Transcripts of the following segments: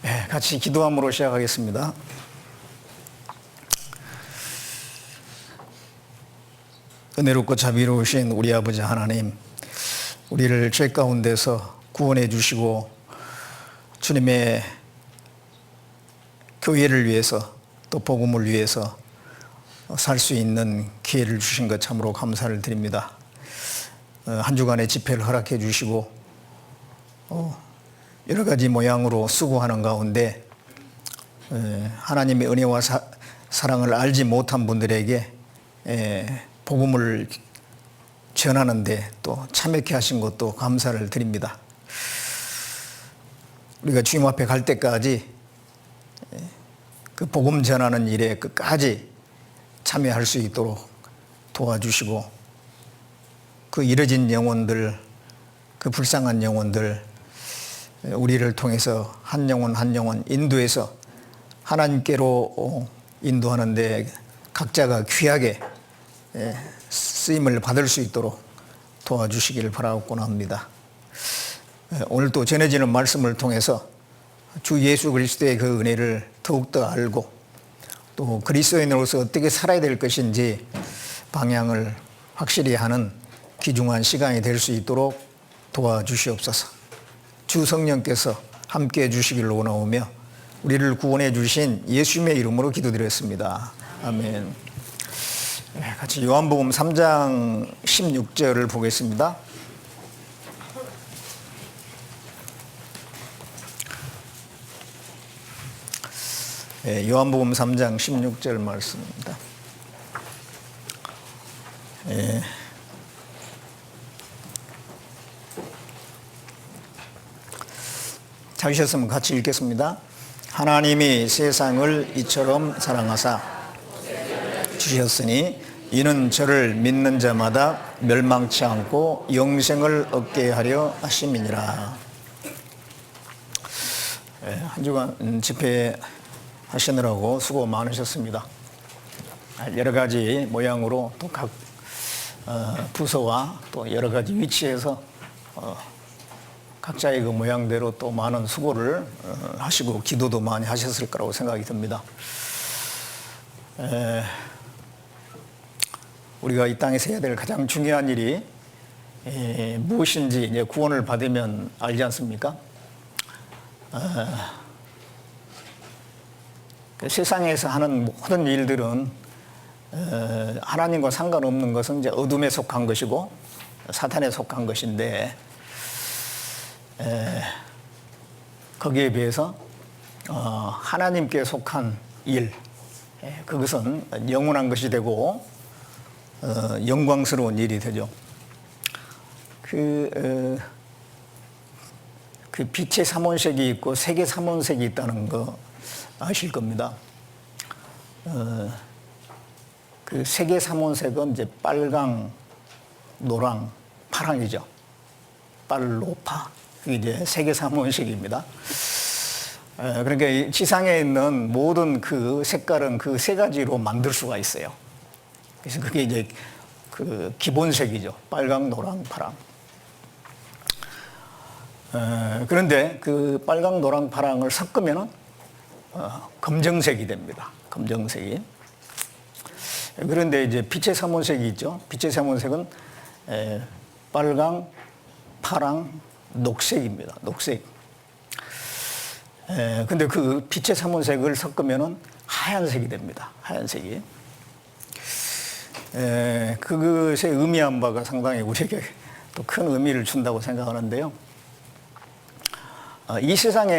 네, 같이 기도함으로 시작하겠습니다. 은혜롭고 자비로우신 우리 아버지 하나님, 우리를 죄 가운데서 구원해 주시고 주님의 교회를 위해서 또 복음을 위해서 살 수 있는 기회를 주신 것 참으로 감사를 드립니다. 한 주간의 집회를 허락해 주시고 여러 가지 모양으로 수고하는 가운데 하나님의 은혜와 사랑을 알지 못한 분들에게 복음을 전하는데 또 참여케 하신 것도 감사를 드립니다. 우리가 주님 앞에 갈 때까지 그 복음 전하는 일에 끝까지 참여할 수 있도록 도와주시고 그 잃어진 영혼들, 그 불쌍한 영혼들 우리를 통해서 한 영혼 한 영혼 인도해서 하나님께로 인도하는데 각자가 귀하게 쓰임을 받을 수 있도록 도와주시기를 바라곤 합니다. 오늘 또 전해지는 말씀을 통해서 주 예수 그리스도의 그 은혜를 더욱더 알고 또 그리스도인으로서 어떻게 살아야 될 것인지 방향을 확실히 하는 귀중한 시간이 될 수 있도록 도와주시옵소서. 주 성령께서 함께해 주시기를 원하오며 우리를 구원해 주신 예수님의 이름으로 기도드렸습니다. 아멘. 같이 요한복음 3장 16절을 보겠습니다. 요한복음 3장 16절 말씀입니다. 찾으셨으면 같이 읽겠습니다. 하나님이 세상을 이처럼 사랑하사 주셨으니 이는 저를 믿는 자마다 멸망치 않고 영생을 얻게 하려 하심이니라. 한 주간 집회 하시느라고 수고 많으셨습니다. 여러 가지 모양으로 또 각 부서와 또 여러 가지 위치에서 각자의 그 모양대로 또 많은 수고를 하시고 기도도 많이 하셨을 거라고 생각이 듭니다. 우리가 이 땅에서 해야 될 가장 중요한 일이 무엇인지 이제 구원을 받으면 알지 않습니까? 그 세상에서 하는 모든 일들은 하나님과 상관없는 것은 이제 어둠에 속한 것이고 사탄에 속한 것인데 거기에 비해서 하나님께 속한 일, 그것은 영원한 것이 되고 영광스러운 일이 되죠. 그 빛의 삼원색이 있고 색의 삼원색이 있다는 거 아실 겁니다. 그 색의 삼원색은 이제 빨강, 노랑, 파랑이죠. 빨로파. 그게 이제 색의 삼원색입니다. 그러니까 이 지상에 있는 모든 그 색깔은 그 세 가지로 만들 수가 있어요. 그래서 그게 이제 그 기본색이죠. 빨강, 노랑, 파랑. 그런데 그 빨강, 노랑, 파랑을 섞으면은 검정색이 됩니다. 검정색이. 그런데 이제 빛의 삼원색이 있죠. 빛의 삼원색은 빨강, 파랑, 녹색입니다. 녹색. 근데 그 빛의 삼원색을 섞으면은 하얀색이 됩니다. 하얀색이. 그것의 의미한 바가 상당히 우리에게 또 큰 의미를 준다고 생각하는데요. 이 세상에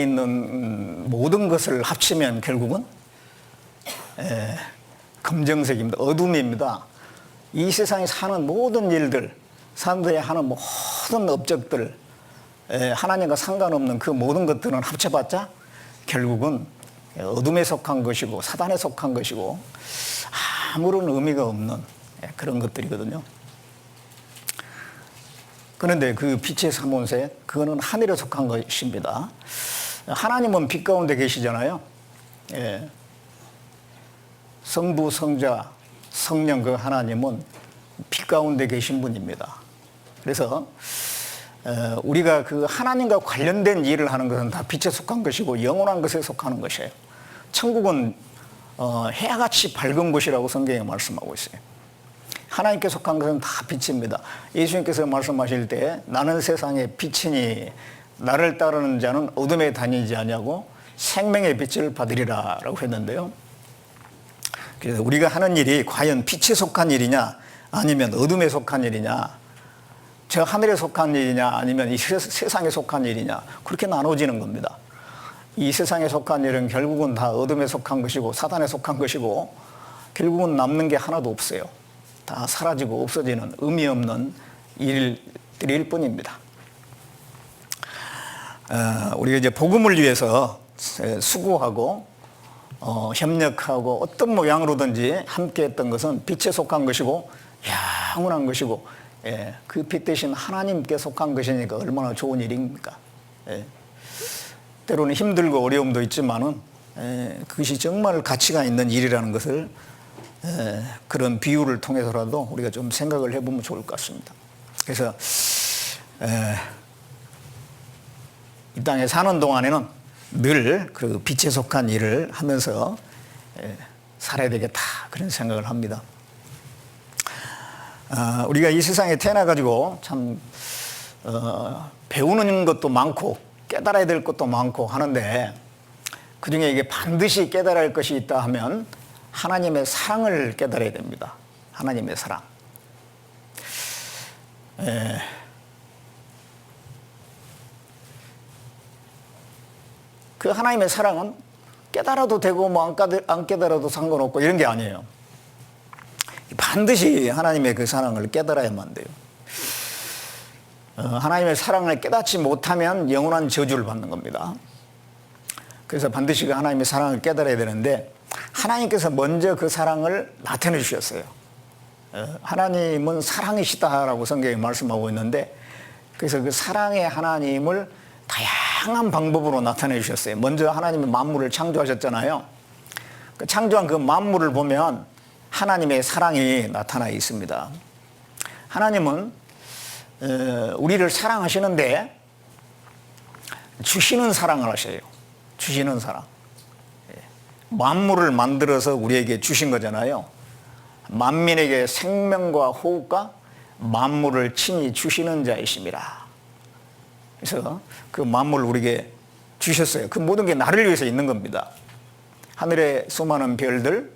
있는 모든 것을 합치면 결국은 검정색입니다. 어둠입니다. 이 세상에 사는 모든 일들, 사람들이 하는 모든 업적들, 하나님과 상관없는 그 모든 것들은 합쳐봤자 결국은 어둠에 속한 것이고 사단에 속한 것이고 아무런 의미가 없는 그런 것들이거든요. 그런데 그 빛의 삼원색, 그거는 하늘에 속한 것입니다. 하나님은 빛 가운데 계시잖아요. 성부, 성자, 성령 그 하나님은 빛 가운데 계신 분입니다. 그래서 우리가 그 하나님과 관련된 일을 하는 것은 다 빛에 속한 것이고 영원한 것에 속하는 것이에요. 천국은 해같이 밝은 곳이라고 성경에 말씀하고 있어요. 하나님께 속한 것은 다 빛입니다. 예수님께서 말씀하실 때 나는 세상의 빛이니 나를 따르는 자는 어둠에 다니지 아니하고 생명의 빛을 받으리라 라고 했는데요. 그래서 우리가 하는 일이 과연 빛에 속한 일이냐 아니면 어둠에 속한 일이냐, 저 하늘에 속한 일이냐 아니면 이 세상에 속한 일이냐, 그렇게 나눠지는 겁니다. 이 세상에 속한 일은 결국은 다 어둠에 속한 것이고 사단에 속한 것이고 결국은 남는 게 하나도 없어요. 다 사라지고 없어지는 의미 없는 일들일 뿐입니다. 우리가 이제 복음을 위해서 수고하고 협력하고 어떤 모양으로든지 함께 했던 것은 빛에 속한 것이고 영원한 것이고, 그 빛 대신 하나님께 속한 것이니까 얼마나 좋은 일입니까? 때로는 힘들고 어려움도 있지만은 그것이 정말 가치가 있는 일이라는 것을 그런 비유를 통해서라도 우리가 좀 생각을 해보면 좋을 것 같습니다. 그래서 이 땅에 사는 동안에는 늘 그 빛에 속한 일을 하면서 살아야 되겠다, 그런 생각을 합니다. 우리가 이 세상에 태어나가지고 참 배우는 것도 많고 깨달아야 될 것도 많고 하는데, 그중에 이게 반드시 깨달아야 할 것이 있다 하면 하나님의 사랑을 깨달아야 됩니다. 하나님의 사랑. 그 하나님의 사랑은 깨달아도 되고 뭐 안 깨달아도 상관없고 이런 게 아니에요. 반드시 하나님의 그 사랑을 깨달아야만 돼요. 하나님의 사랑을 깨닫지 못하면 영원한 저주를 받는 겁니다. 그래서 반드시 그 하나님의 사랑을 깨달아야 되는데, 하나님께서 먼저 그 사랑을 나타내 주셨어요. 하나님은 사랑이시다라고 성경에 말씀하고 있는데, 그래서 그 사랑의 하나님을 다양한 방법으로 나타내 주셨어요. 먼저 하나님이 만물을 창조하셨잖아요. 그 창조한 그 만물을 보면 하나님의 사랑이 나타나 있습니다. 하나님은 우리를 사랑하시는데 주시는 사랑을 하셔요. 주시는 사랑. 만물을 만들어서 우리에게 주신 거잖아요. 만민에게 생명과 호흡과 만물을 친히 주시는 자이심이라. 그래서 그 만물을 우리에게 주셨어요. 그 모든 게 나를 위해서 있는 겁니다. 하늘의 수많은 별들,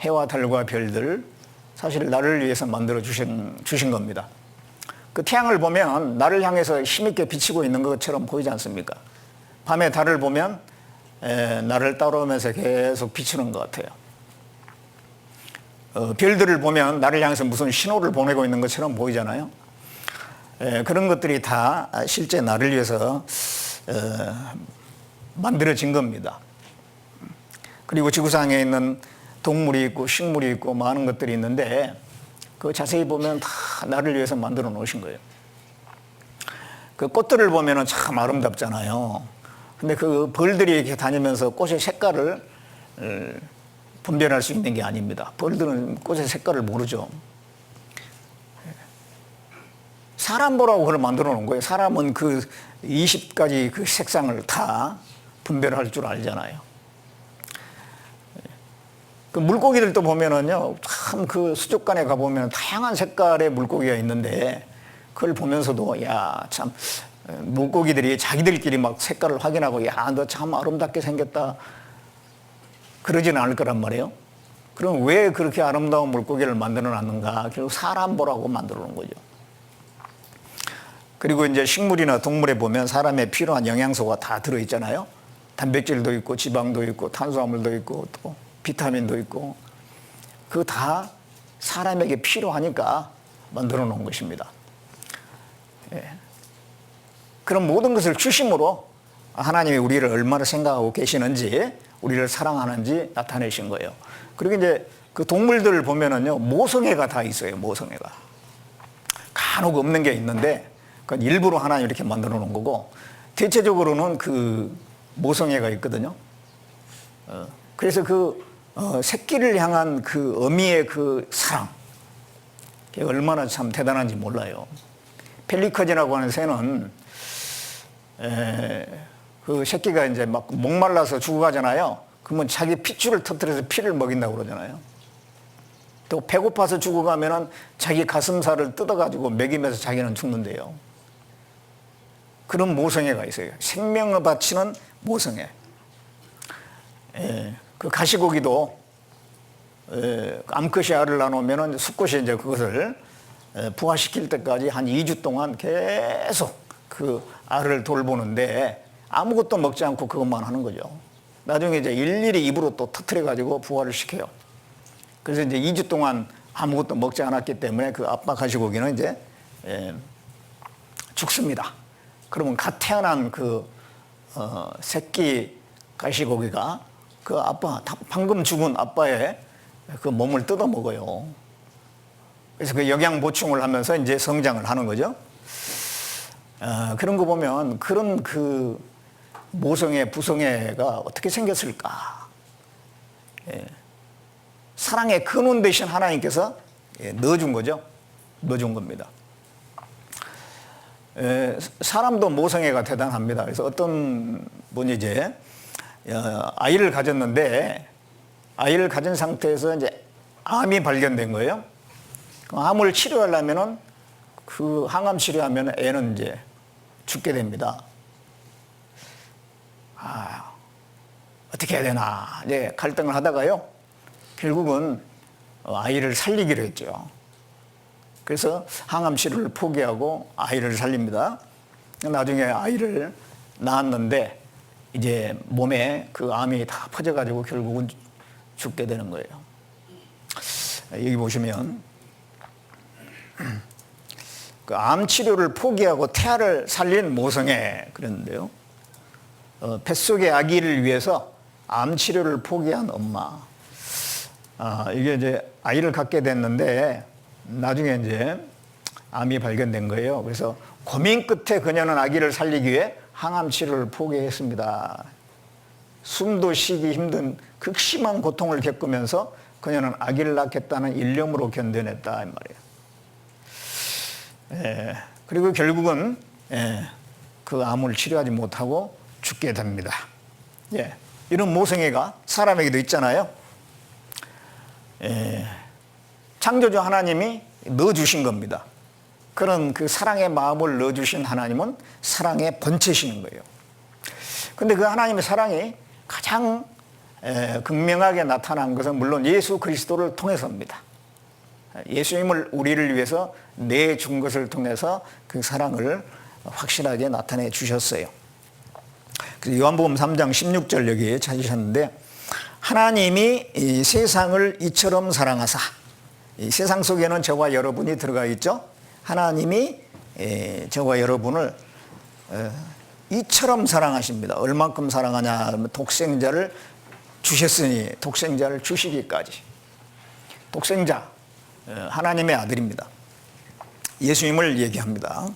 해와 달과 별들, 사실 나를 위해서 만들어 주신 겁니다. 그 태양을 보면 나를 향해서 힘있게 비치고 있는 것처럼 보이지 않습니까? 밤에 달을 보면 나를 따라오면서 계속 비추는 것 같아요. 별들을 보면 나를 향해서 무슨 신호를 보내고 있는 것처럼 보이잖아요. 그런 것들이 다 실제 나를 위해서 만들어진 겁니다. 그리고 지구상에 있는 동물이 있고 식물이 있고 많은 것들이 있는데, 그 자세히 보면 다 나를 위해서 만들어 놓으신 거예요. 그 꽃들을 보면 참 아름답잖아요. 근데 그 벌들이 이렇게 다니면서 꽃의 색깔을 분별할 수 있는 게 아닙니다. 벌들은 꽃의 색깔을 모르죠. 사람 보라고 그걸 만들어 놓은 거예요. 사람은 그 20가지 그 색상을 다 분별할 줄 알잖아요. 그 물고기들도 보면은요, 참 그 수족관에 가보면 다양한 색깔의 물고기가 있는데, 그걸 보면서도, 야, 참, 물고기들이 자기들끼리 막 색깔을 확인하고, 야, 너 참 아름답게 생겼다. 그러지는 않을 거란 말이에요. 그럼 왜 그렇게 아름다운 물고기를 만들어 놨는가? 결국 사람 보라고 만들어 놓은 거죠. 그리고 이제 식물이나 동물에 보면 사람의 필요한 영양소가 다 들어있잖아요. 단백질도 있고, 지방도 있고, 탄수화물도 있고, 또 비타민도 있고, 그거 다 사람에게 필요하니까 만들어 놓은 것입니다. 그런 모든 것을 주심으로 하나님이 우리를 얼마나 생각하고 계시는지, 우리를 사랑하는지 나타내신 거예요. 그리고 이제 그 동물들을 보면은요, 모성애가 다 있어요. 모성애가 간혹 없는 게 있는데, 그건 일부러 하나님 이렇게 만들어 놓은 거고, 대체적으로는 그 모성애가 있거든요. 그래서 그 새끼를 향한 그 어미의 그 사랑, 그게 얼마나 참 대단한지 몰라요. 펠리컨이라고 하는 새는 그 새끼가 이제 막 목말라서 죽어가잖아요. 그러면 자기 핏줄을 터뜨려서 피를 먹인다고 그러잖아요. 또 배고파서 죽어가면은 자기 가슴살을 뜯어가지고 먹이면서 자기는 죽는데요. 그런 모성애가 있어요. 생명을 바치는 모성애. 그 가시고기도 암컷이 알을 낳으면은 수컷이 이제 그것을 부화시킬 때까지 한 2주 동안 계속 그 알을 돌보는데 아무것도 먹지 않고 그것만 하는 거죠. 나중에 이제 일일이 입으로 또 터트려가지고 부화를 시켜요. 그래서 이제 2주 동안 아무것도 먹지 않았기 때문에 그 아빠 가시고기는 이제 죽습니다. 그러면 갓 태어난 그 새끼 가시고기가 그 아빠, 방금 죽은 아빠의 그 몸을 뜯어 먹어요. 그래서 그 영양 보충을 하면서 이제 성장을 하는 거죠. 그런 거 보면 그런 그 모성애, 부성애가 어떻게 생겼을까? 사랑의 근원 되신 하나님께서 넣어준 거죠. 넣어준 겁니다. 사람도 모성애가 대단합니다. 그래서 어떤 분이 이제 아이를 가졌는데 아이를 가진 상태에서 이제 암이 발견된 거예요. 암을 치료하려면은 그 항암 치료하면 애는 이제 죽게 됩니다. 어떻게 해야 되나 이제 갈등을 하다가요. 결국은 아이를 살리기로 했죠. 그래서 항암 치료를 포기하고 아이를 살립니다. 나중에 아이를 낳았는데 이제 몸에 그 암이 다 퍼져가지고 결국은 죽게 되는 거예요. 여기 보시면 그 암 치료를 포기하고 태아를 살린 모성애 그랬는데요. 뱃속의 아기를 위해서 암 치료를 포기한 엄마. 이게 이제 아이를 갖게 됐는데 나중에 이제 암이 발견된 거예요. 그래서 고민 끝에 그녀는 아기를 살리기 위해 항암 치료를 포기했습니다. 숨도 쉬기 힘든 극심한 고통을 겪으면서 그녀는 아기를 낳겠다는 일념으로 견뎌냈다 이 말이에요. 그리고 결국은 그 암을 치료하지 못하고 죽게 됩니다. 이런 모성애가 사람에게도 있잖아요. 창조주 하나님이 넣어주신 겁니다. 그런 그 사랑의 마음을 넣어주신 하나님은 사랑의 본체시는 거예요. 근데 그 하나님의 사랑이 가장 극명하게 나타난 것은 물론 예수 그리스도를 통해서입니다. 예수님을 우리를 위해서 내준 것을 통해서 그 사랑을 확실하게 나타내 주셨어요. 그래서 요한복음 3장 16절 여기 찾으셨는데 하나님이 이 세상을 이처럼 사랑하사 이 세상 속에는 저와 여러분이 들어가 있죠. 하나님이 저와 여러분을 이처럼 사랑하십니다. 얼만큼 사랑하냐 하면 독생자를 주셨으니 독생자를 주시기까지. 독생자 하나님의 아들입니다. 예수님을 얘기합니다.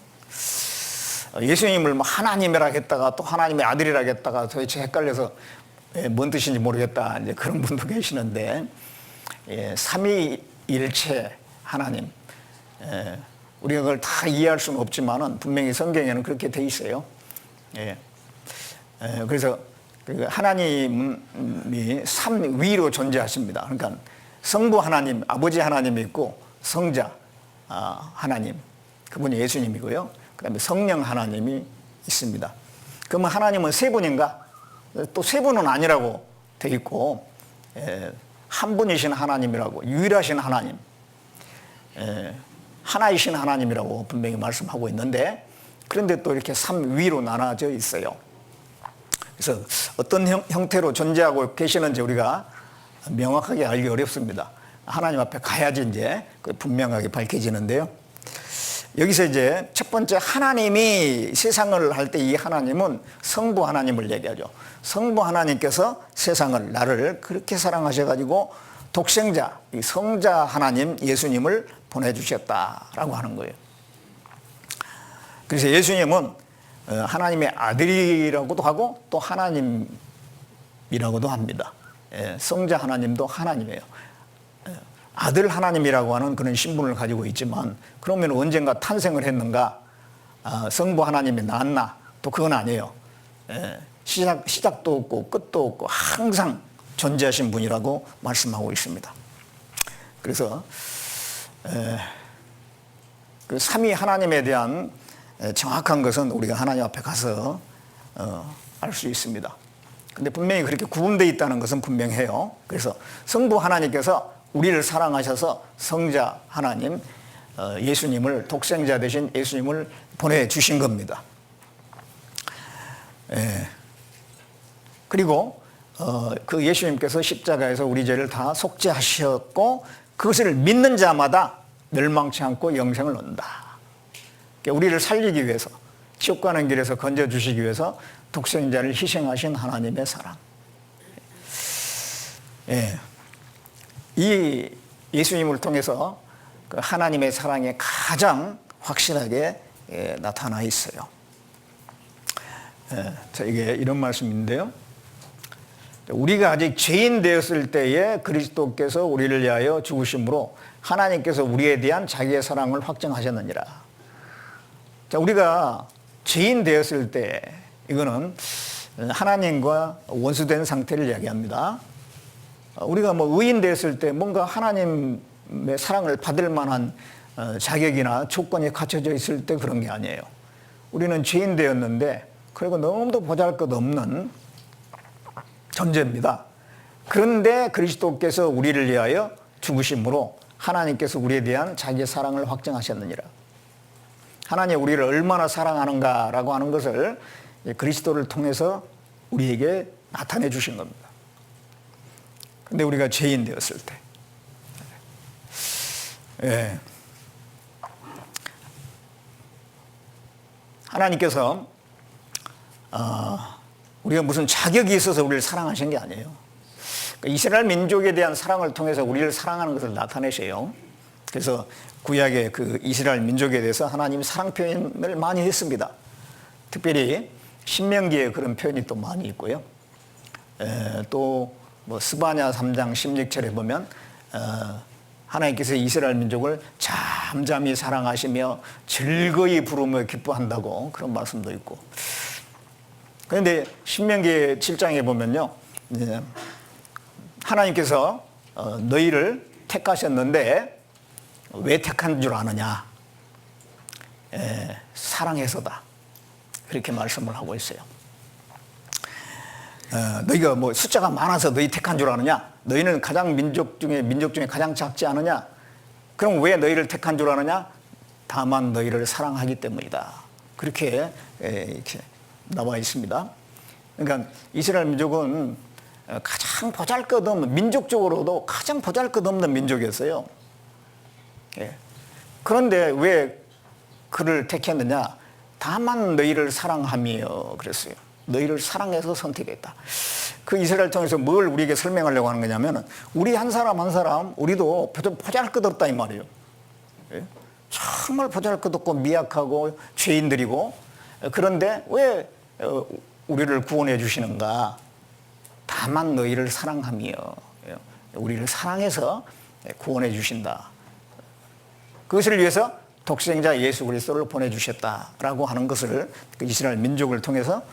예수님을 하나님이라 했다가 또 하나님의 아들이라 했다가 도대체 헷갈려서 뭔 뜻인지 모르겠다 이제 그런 분도 계시는데 삼위일체 하나님 우리가 그걸 다 이해할 수는 없지만은 분명히 성경에는 그렇게 돼 있어요. 그래서 하나님이 삼위로 존재하십니다. 그러니까 성부 하나님, 아버지 하나님이 있고 성자 하나님, 그분이 예수님이고요. 그다음에 성령 하나님이 있습니다. 그러면 하나님은 세 분인가? 또 세 분은 아니라고 돼 있고 한 분이신 하나님이라고 유일하신 하나님, 하나이신 하나님이라고 분명히 말씀하고 있는데 그런데 또 이렇게 삼위로 나눠져 있어요. 그래서 어떤 형태로 존재하고 계시는지 우리가 명확하게 알기 어렵습니다. 하나님 앞에 가야지 이제 분명하게 밝혀지는데요. 여기서 이제 첫 번째 하나님이 세상을 할 때 이 하나님은 성부 하나님을 얘기하죠. 성부 하나님께서 세상을 나를 그렇게 사랑하셔가지고 독생자, 이 성자 하나님 예수님을 보내주셨다라고 하는 거예요. 그래서 예수님은 하나님의 아들이라고도 하고 또 하나님이라고도 합니다. 성자 하나님도 하나님이에요. 아들 하나님이라고 하는 그런 신분을 가지고 있지만 그러면 언젠가 탄생을 했는가? 성부 하나님이 낳았나? 또 그건 아니에요. 시작도 없고 끝도 없고 항상 존재하신 분이라고 말씀하고 있습니다. 그래서 그 삼위 하나님에 대한 정확한 것은 우리가 하나님 앞에 가서 알 수 있습니다. 근데 분명히 그렇게 구분되어 있다는 것은 분명해요. 그래서 성부 하나님께서 우리를 사랑하셔서 성자 하나님, 예수님을, 독생자 되신 예수님을 보내주신 겁니다. 그리고 그 예수님께서 십자가에서 우리 죄를 다 속죄하셨고 그것을 믿는 자마다 멸망치 않고 영생을 얻는다. 그러니까 우리를 살리기 위해서, 지옥 가는 길에서 건져주시기 위해서 독생자를 희생하신 하나님의 사랑. 이 예수님을 통해서 그 하나님의 사랑이 가장 확실하게 나타나 있어요. 자, 이게 이런 말씀인데요. 우리가 아직 죄인 되었을 때에 그리스도께서 우리를 위하여 죽으심으로 하나님께서 우리에 대한 자기의 사랑을 확증하셨느니라. 자, 우리가 죄인 되었을 때, 이거는 하나님과 원수된 상태를 이야기합니다. 우리가 뭐 의인 되었을 때 뭔가 하나님의 사랑을 받을 만한 자격이나 조건이 갖춰져 있을 때 그런 게 아니에요. 우리는 죄인 되었는데, 그리고 너무도 보잘것없는 존재입니다. 그런데 그리스도께서 우리를 위하여 죽으심으로 하나님께서 우리에 대한 자기의 사랑을 확증하셨느니라. 하나님 우리를 얼마나 사랑하는가라고 하는 것을 그리스도를 통해서 우리에게 나타내 주신 겁니다. 근데 우리가 죄인 되었을 때, 하나님께서 우리가 무슨 자격이 있어서 우리를 사랑하신 게 아니에요. 이스라엘 민족에 대한 사랑을 통해서 우리를 사랑하는 것을 나타내셔요. 그래서 구약의 그 이스라엘 민족에 대해서 하나님이 사랑 표현을 많이 했습니다. 특별히 신명기에 그런 표현이 또 많이 있고요. 또 뭐 스바냐 3장 16절에 보면 하나님께서 이스라엘 민족을 잠잠히 사랑하시며 즐거이 부르며 기뻐한다고 그런 말씀도 있고. 그런데 신명기 7장에 보면요, 하나님께서 너희를 택하셨는데 왜 택한 줄 아느냐? 사랑해서다. 그렇게 말씀을 하고 있어요. 너희가 뭐 숫자가 많아서 너희 택한 줄 아느냐? 너희는 가장 민족 중에 가장 작지 않으냐? 그럼 왜 너희를 택한 줄 아느냐? 다만 너희를 사랑하기 때문이다. 그렇게 이렇게 나와 있습니다. 그러니까 이스라엘 민족은 가장 보잘것없는, 민족적으로도 가장 보잘것없는 민족이었어요. 그런데 왜 그를 택했느냐? 다만 너희를 사랑하며 그랬어요. 너희를 사랑해서 선택했다. 그 이스라엘 통해서 뭘 우리에게 설명하려고 하는 거냐면, 우리 한 사람 한 사람 우리도 보잘것없다 이 말이에요. 정말 보잘것없고 미약하고 죄인들이고, 그런데 왜 우리를 구원해 주시는가? 다만 너희를 사랑하며, 우리를 사랑해서 구원해 주신다. 그것을 위해서 독생자 예수 그리스도를 보내주셨다라고 하는 것을 이스라엘 민족을 통해서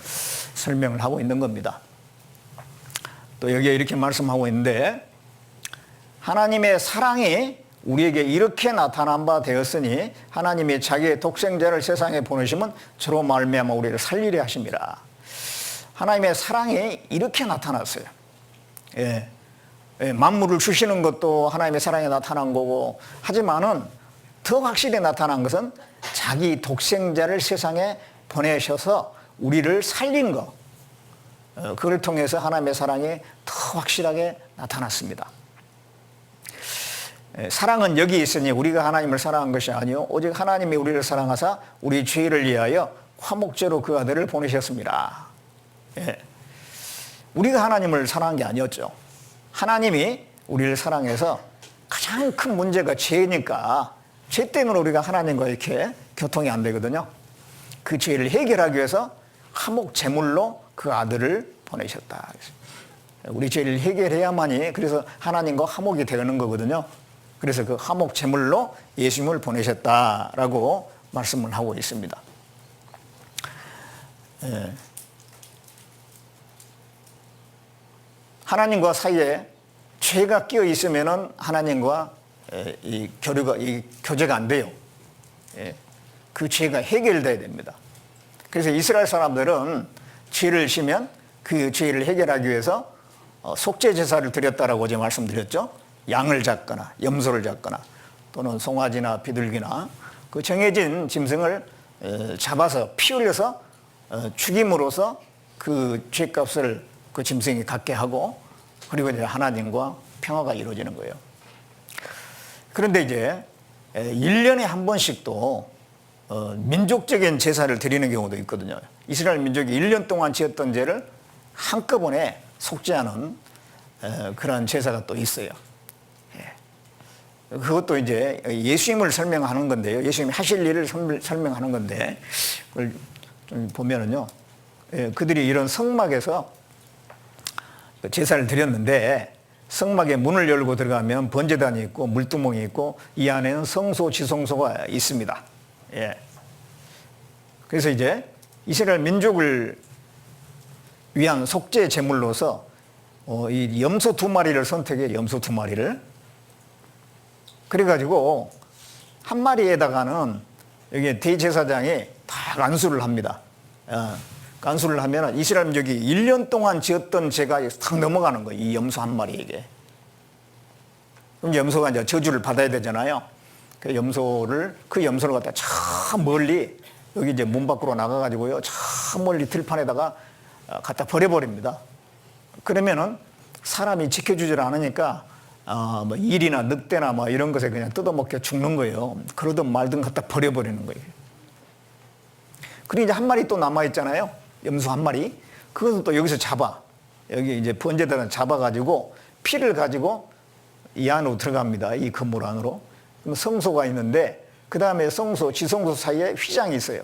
설명을 하고 있는 겁니다. 또 여기에 이렇게 말씀하고 있는데, 하나님의 사랑이 우리에게 이렇게 나타난 바 되었으니 하나님이 자기의 독생자를 세상에 보내시면 저로 말미암아 우리를 살리려 하심이라. 하나님의 사랑이 이렇게 나타났어요. 만물을 주시는 것도 하나님의 사랑이 나타난 거고, 하지만은 더 확실히 나타난 것은 자기 독생자를 세상에 보내셔서 우리를 살린 것, 그걸 통해서 하나님의 사랑이 더 확실하게 나타났습니다. 사랑은 여기 있으니 우리가 하나님을 사랑한 것이 아니요 오직 하나님이 우리를 사랑하사 우리 죄를 위하여 화목제로 그 아들을 보내셨습니다. 우리가 하나님을 사랑한 게 아니었죠. 하나님이 우리를 사랑해서, 가장 큰 문제가 죄니까 죄 때문에 우리가 하나님과 이렇게 교통이 안 되거든요. 그 죄를 해결하기 위해서 화목 제물로 그 아들을 보내셨다. 우리 죄를 해결해야만이, 그래서 하나님과 화목이 되는 거거든요. 그래서 그 화목 제물로 예수님을 보내셨다라고 말씀을 하고 있습니다. 하나님과 사이에 죄가 끼어 있으면은 하나님과 이 교제가 안 돼요. 그 죄가 해결돼야 됩니다. 그래서 이스라엘 사람들은 죄를 지면 그 죄를 해결하기 위해서 속죄 제사를 드렸다라고 어제 말씀드렸죠. 양을 잡거나 염소를 잡거나 또는 송아지나 비둘기나 그 정해진 짐승을 잡아서 피 흘려서 죽임으로써 그 죄값을 그 짐승이 갖게 하고 그리고 이제 하나님과 평화가 이루어지는 거예요. 그런데 이제 1년에 한 번씩도 민족적인 제사를 드리는 경우도 있거든요. 이스라엘 민족이 1년 동안 지었던 죄를 한꺼번에 속죄하는 그런 제사가 또 있어요. 그것도 이제 예수님을 설명하는 건데요. 예수님이 하실 일을 설명하는 건데 그걸 좀 보면은요. 그들이 이런 성막에서 제사를 드렸는데 성막에 문을 열고 들어가면 번제단이 있고 물두멍이 있고 이 안에는 성소 지성소가 있습니다. 그래서 이제 이스라엘 민족을 위한 속죄 제물로서 이 염소 2마리를 선택해 염소 2마리를 그래가지고 한 마리에다가는 여기 대제사장이 다 안수를 합니다. 안수를 하면 이스라엘 민족이 1년 동안 지었던 죄가 탁 넘어가는 거예요. 이 염소 한 마리에게. 그럼 염소가 이제 저주를 받아야 되잖아요. 그 염소를 갖다 저 멀리 여기 이제 문 밖으로 나가가지고요. 저 멀리 들판에다가 갖다 버려버립니다. 그러면은 사람이 지켜주질 않으니까 뭐 일이나 늑대나 뭐 이런 것에 그냥 뜯어먹혀 죽는 거예요. 그러든 말든 갖다 버려버리는 거예요. 그리고 이제 한 마리 또 남아있잖아요. 염소 한 마리. 그것은 또 여기서 잡아. 여기 이제 번제단을 잡아가지고 피를 가지고 이 안으로 들어갑니다. 이 건물 안으로. 그럼 성소가 있는데 그 다음에 성소, 지성소 사이에 휘장이 있어요.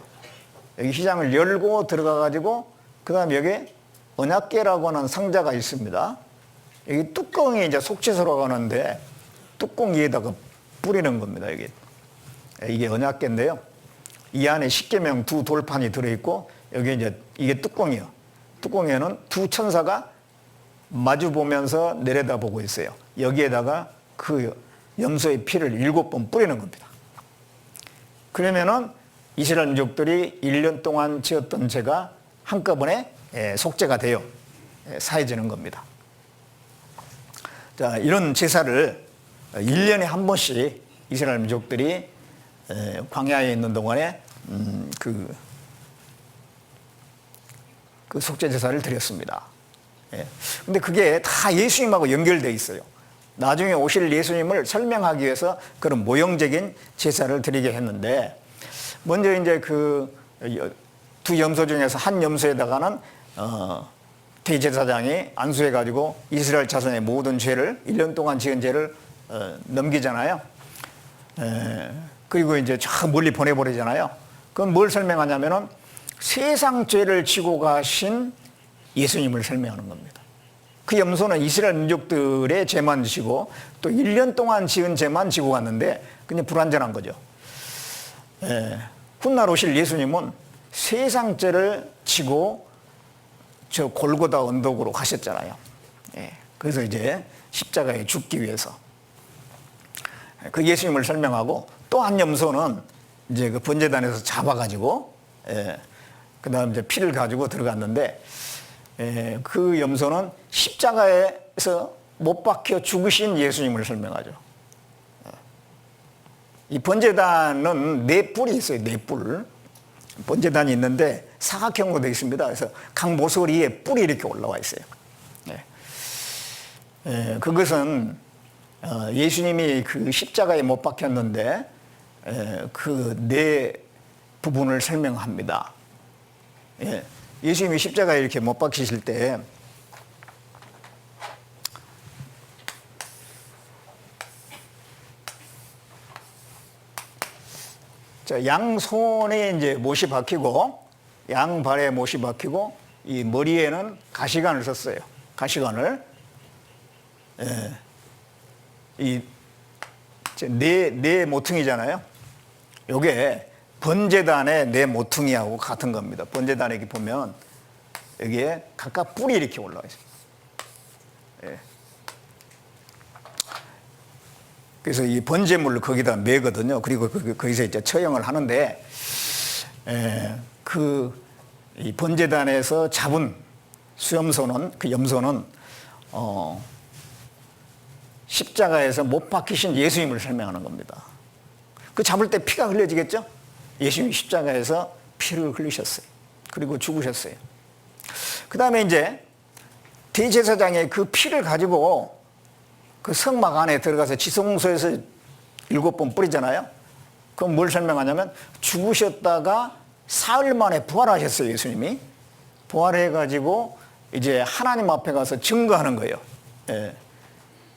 여기 휘장을 열고 들어가가지고 그 다음에 여기 언약궤라고 하는 상자가 있습니다. 여기 뚜껑이 이제 속죄소라고 하는데 뚜껑 위에다가 뿌리는 겁니다. 이게 언약궤인데요. 이 안에 십계명 2 돌판이 들어있고 여기 이제 이게 뚜껑이요. 뚜껑에는 2 천사가 마주 보면서 내려다보고 있어요. 여기에다가 그 염소의 피를 7번 뿌리는 겁니다. 그러면은 이스라엘 민족들이 1년 동안 지었던 죄가 한꺼번에 속죄가 되어 사해지는 겁니다. 자, 이런 제사를 1년에 한 번씩 이스라엘 민족들이 광야에 있는 동안에 그 속죄 제사를 드렸습니다. 근데 그게 다 예수님하고 연결되어 있어요. 나중에 오실 예수님을 설명하기 위해서 그런 모형적인 제사를 드리게 했는데 먼저 이제 그 2 염소 중에서 한 염소에다가는 대제사장이 안수해가지고 이스라엘 자손의 모든 죄를 1년 동안 지은 죄를 넘기잖아요. 그리고 이제 저 멀리 보내버리잖아요. 그건 뭘 설명하냐면은 세상 죄를 지고 가신 예수님을 설명하는 겁니다. 그 염소는 이스라엘 민족들의 죄만 지고 또 1년 동안 지은 죄만 지고 갔는데 그냥 불완전한 거죠. 훗날 오실 예수님은 세상 죄를 지고 저 골고다 언덕으로 가셨잖아요. 그래서 이제 십자가에 죽기 위해서 그 예수님을 설명하고 또 한 염소는 이제 그 번제단에서 잡아가지고 그 다음 이제 피를 가지고 들어갔는데 그 염소는 십자가에서 못 박혀 죽으신 예수님을 설명하죠. 이 번제단은 4뿔이 있어요. 4뿔. 번제단이 있는데 사각형으로 되어 있습니다. 그래서 각 모서리에 뿔이 이렇게 올라와 있어요. 그것은 예수님이 그 십자가에 못 박혔는데 그 4 부분을 설명합니다. 예수님이 십자가에 이렇게 못 박히실 때 양손에 이제 못이 박히고 양발에 못이 박히고 이 머리에는 가시관을 썼어요. 가시관을 이 네 모퉁이잖아요. 요게 번제단의 내 모퉁이하고 같은 겁니다. 번제단에 이렇게 보면 여기에 각각 뿔이 이렇게 올라와 있어요. 예. 그래서 이 번제물을 거기다 매거든요. 그리고 거기서 이제 처형을 하는데, 이 번제단에서 잡은 수염소는, 그 염소는, 십자가에서 못 박히신 예수님을 설명하는 겁니다. 그 잡을 때 피가 흘려지겠죠? 예수님이 십자가에서 피를 흘리셨어요. 그리고 죽으셨어요. 그 다음에 이제 대제사장이 그 피를 가지고 그 성막 안에 들어가서 지성소에서 7번 뿌리잖아요. 그럼 뭘 설명하냐면 죽으셨다가 사흘 만에 부활하셨어요, 예수님이. 부활해가지고 이제 하나님 앞에 가서 증거하는 거예요. 예.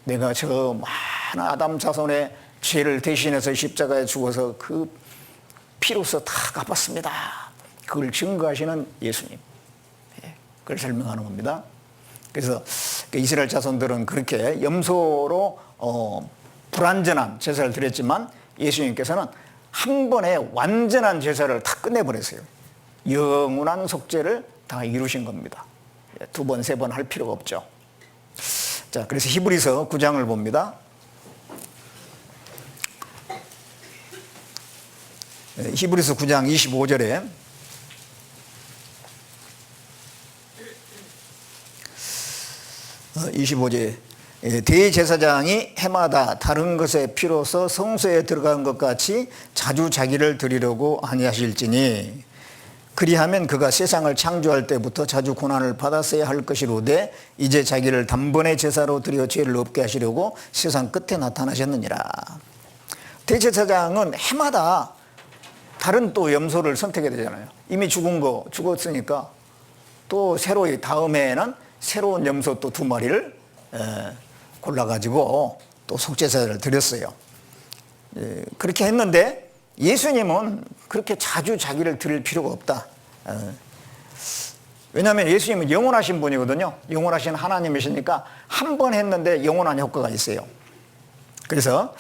내가 저 많은 아담 자손의 죄를 대신해서 십자가에 죽어서 그 피로서 다 갚았습니다. 그걸 증거하시는 예수님. 예. 그걸 설명하는 겁니다. 그래서 이스라엘 자손들은 그렇게 염소로 불완전한 제사를 드렸지만 예수님께서는 한 번에 완전한 제사를 다 끝내버렸어요. 영원한 속죄를 다 이루신 겁니다. 2번, 3번 할 필요가 없죠. 자, 그래서 히브리서 9장을 봅니다. 히브리서 9장 25절에 대제사장이 해마다 다른 것의 피로서 성소에 들어간 것 같이 자주 자기를 드리려고 아니하실지니 그리하면 그가 세상을 창조할 때부터 자주 고난을 받았어야 할 것이로되 이제 자기를 단번에 제사로 드려 죄를 없게 하시려고 세상 끝에 나타나셨느니라. 대제사장은 해마다 다른 또 염소를 선택해야 되잖아요. 이미 죽은 거 죽었으니까 또 새로 다음에는 새로운 염소 또 2마리를 골라가지고 또 속죄제사를 드렸어요. 그렇게 했는데 예수님은 그렇게 자주 자기를 드릴 필요가 없다. 왜냐하면 예수님은 영원하신 분이거든요. 영원하신 하나님이시니까 한 번 했는데 영원한 효과가 있어요. 그래서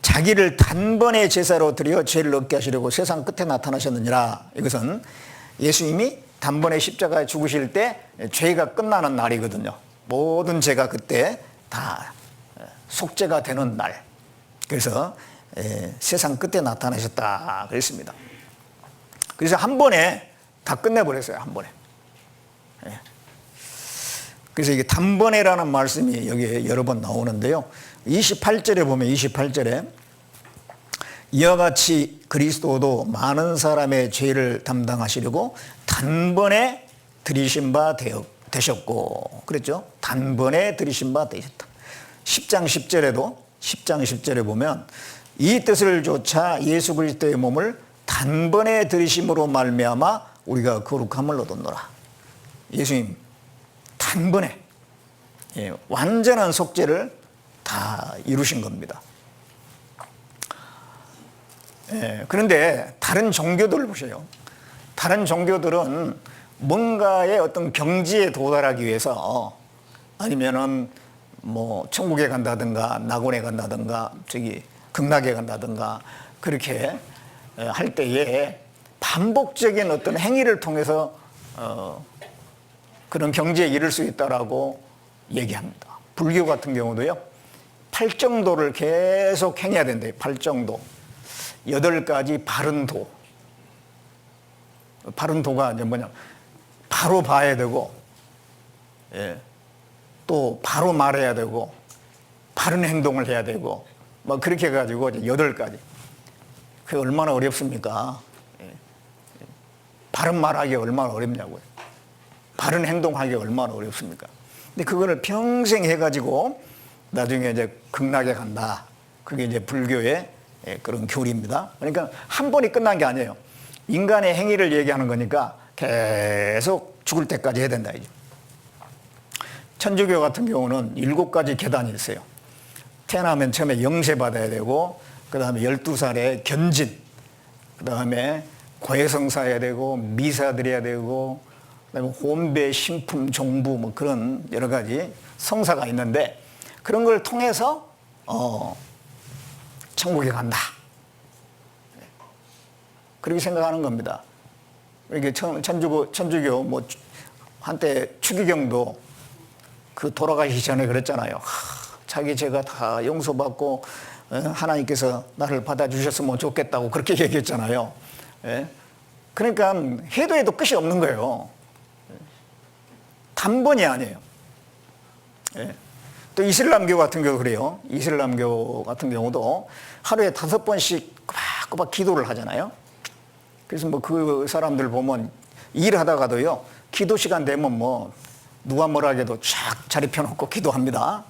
자기를 단번에 제사로 드려 죄를 얻게 하시려고 세상 끝에 나타나셨느니라. 이것은 예수님이 단번에 십자가에 죽으실 때 죄가 끝나는 날이거든요. 모든 죄가 그때 다 속죄가 되는 날. 그래서 세상 끝에 나타나셨다 그랬습니다. 그래서 한 번에 다 끝내버렸어요. 한 번에. 그래서 이게 단번에라는 말씀이 여기에 여러 번 나오는데요. 28절에 보면 28절에 이와 같이 그리스도도 많은 사람의 죄를 담당하시려고 단번에 들이신 바 되셨고 그랬죠. 단번에 들이신 바 되셨다. 10장 10절에 보면 이 뜻을 조차 예수 그리스도의 몸을 단번에 들이심으로 말미암아 우리가 거룩함을 얻었노라. 예수님 단번에 완전한 속죄를 다 이루신 겁니다. 그런데 다른 종교들을 보세요. 다른 종교들은 뭔가의 어떤 경지에 도달하기 위해서 아니면은 뭐 천국에 간다든가 낙원에 간다든가 저기 극락에 간다든가 그렇게 할 때에 반복적인 어떤 행위를 통해서 그런 경지에 이를 수 있다라고 얘기합니다. 불교 같은 경우도요. 8정도를 계속 행해야 된대요. 8정도. 8가지 바른 도. 바른 도가 이제 뭐냐. 바로 봐야 되고, 또 바로 말해야 되고, 바른 행동을 해야 되고, 뭐 그렇게 해가지고 8가지. 그게 얼마나 어렵습니까? 바른 말하기가 얼마나 어렵냐고요. 바른 행동하기가 얼마나 어렵습니까? 근데 그거를 평생 해가지고 나중에 이제 극락에 간다. 그게 이제 불교의 그런 교리입니다. 그러니까 한 번이 끝난 게 아니에요. 인간의 행위를 얘기하는 거니까 계속 죽을 때까지 해야 된다. 이제. 천주교 같은 경우는 7가지 계단이 있어요. 태어나면 처음에 영세 받아야 되고, 그 다음에 12살에 견진, 그 다음에 고해성사 해야 되고, 미사 드려야 되고, 그 다음에 혼배, 신품, 종부, 뭐 그런 여러 가지 성사가 있는데, 그런 걸 통해서, 천국에 간다. 그렇게 생각하는 겁니다. 이게 천주교 뭐 한때 추기경도 그 돌아가시기 전에 그랬잖아요. 자기 죄가 다 용서받고 하나님께서 나를 받아주셨으면 좋겠다고 그렇게 얘기했잖아요. 예? 그러니까 해도 끝이 없는 거예요. 단번이 아니에요. 예. 또 이슬람교 같은 경우 그래요. 이슬람교 같은 경우도 하루에 5번씩 꼬박꼬박 기도를 하잖아요. 그래서 뭐 그 사람들 보면 일하다가도요, 기도 시간 되면 뭐 누가 뭐라 해도 쫙 자리 펴놓고 기도합니다.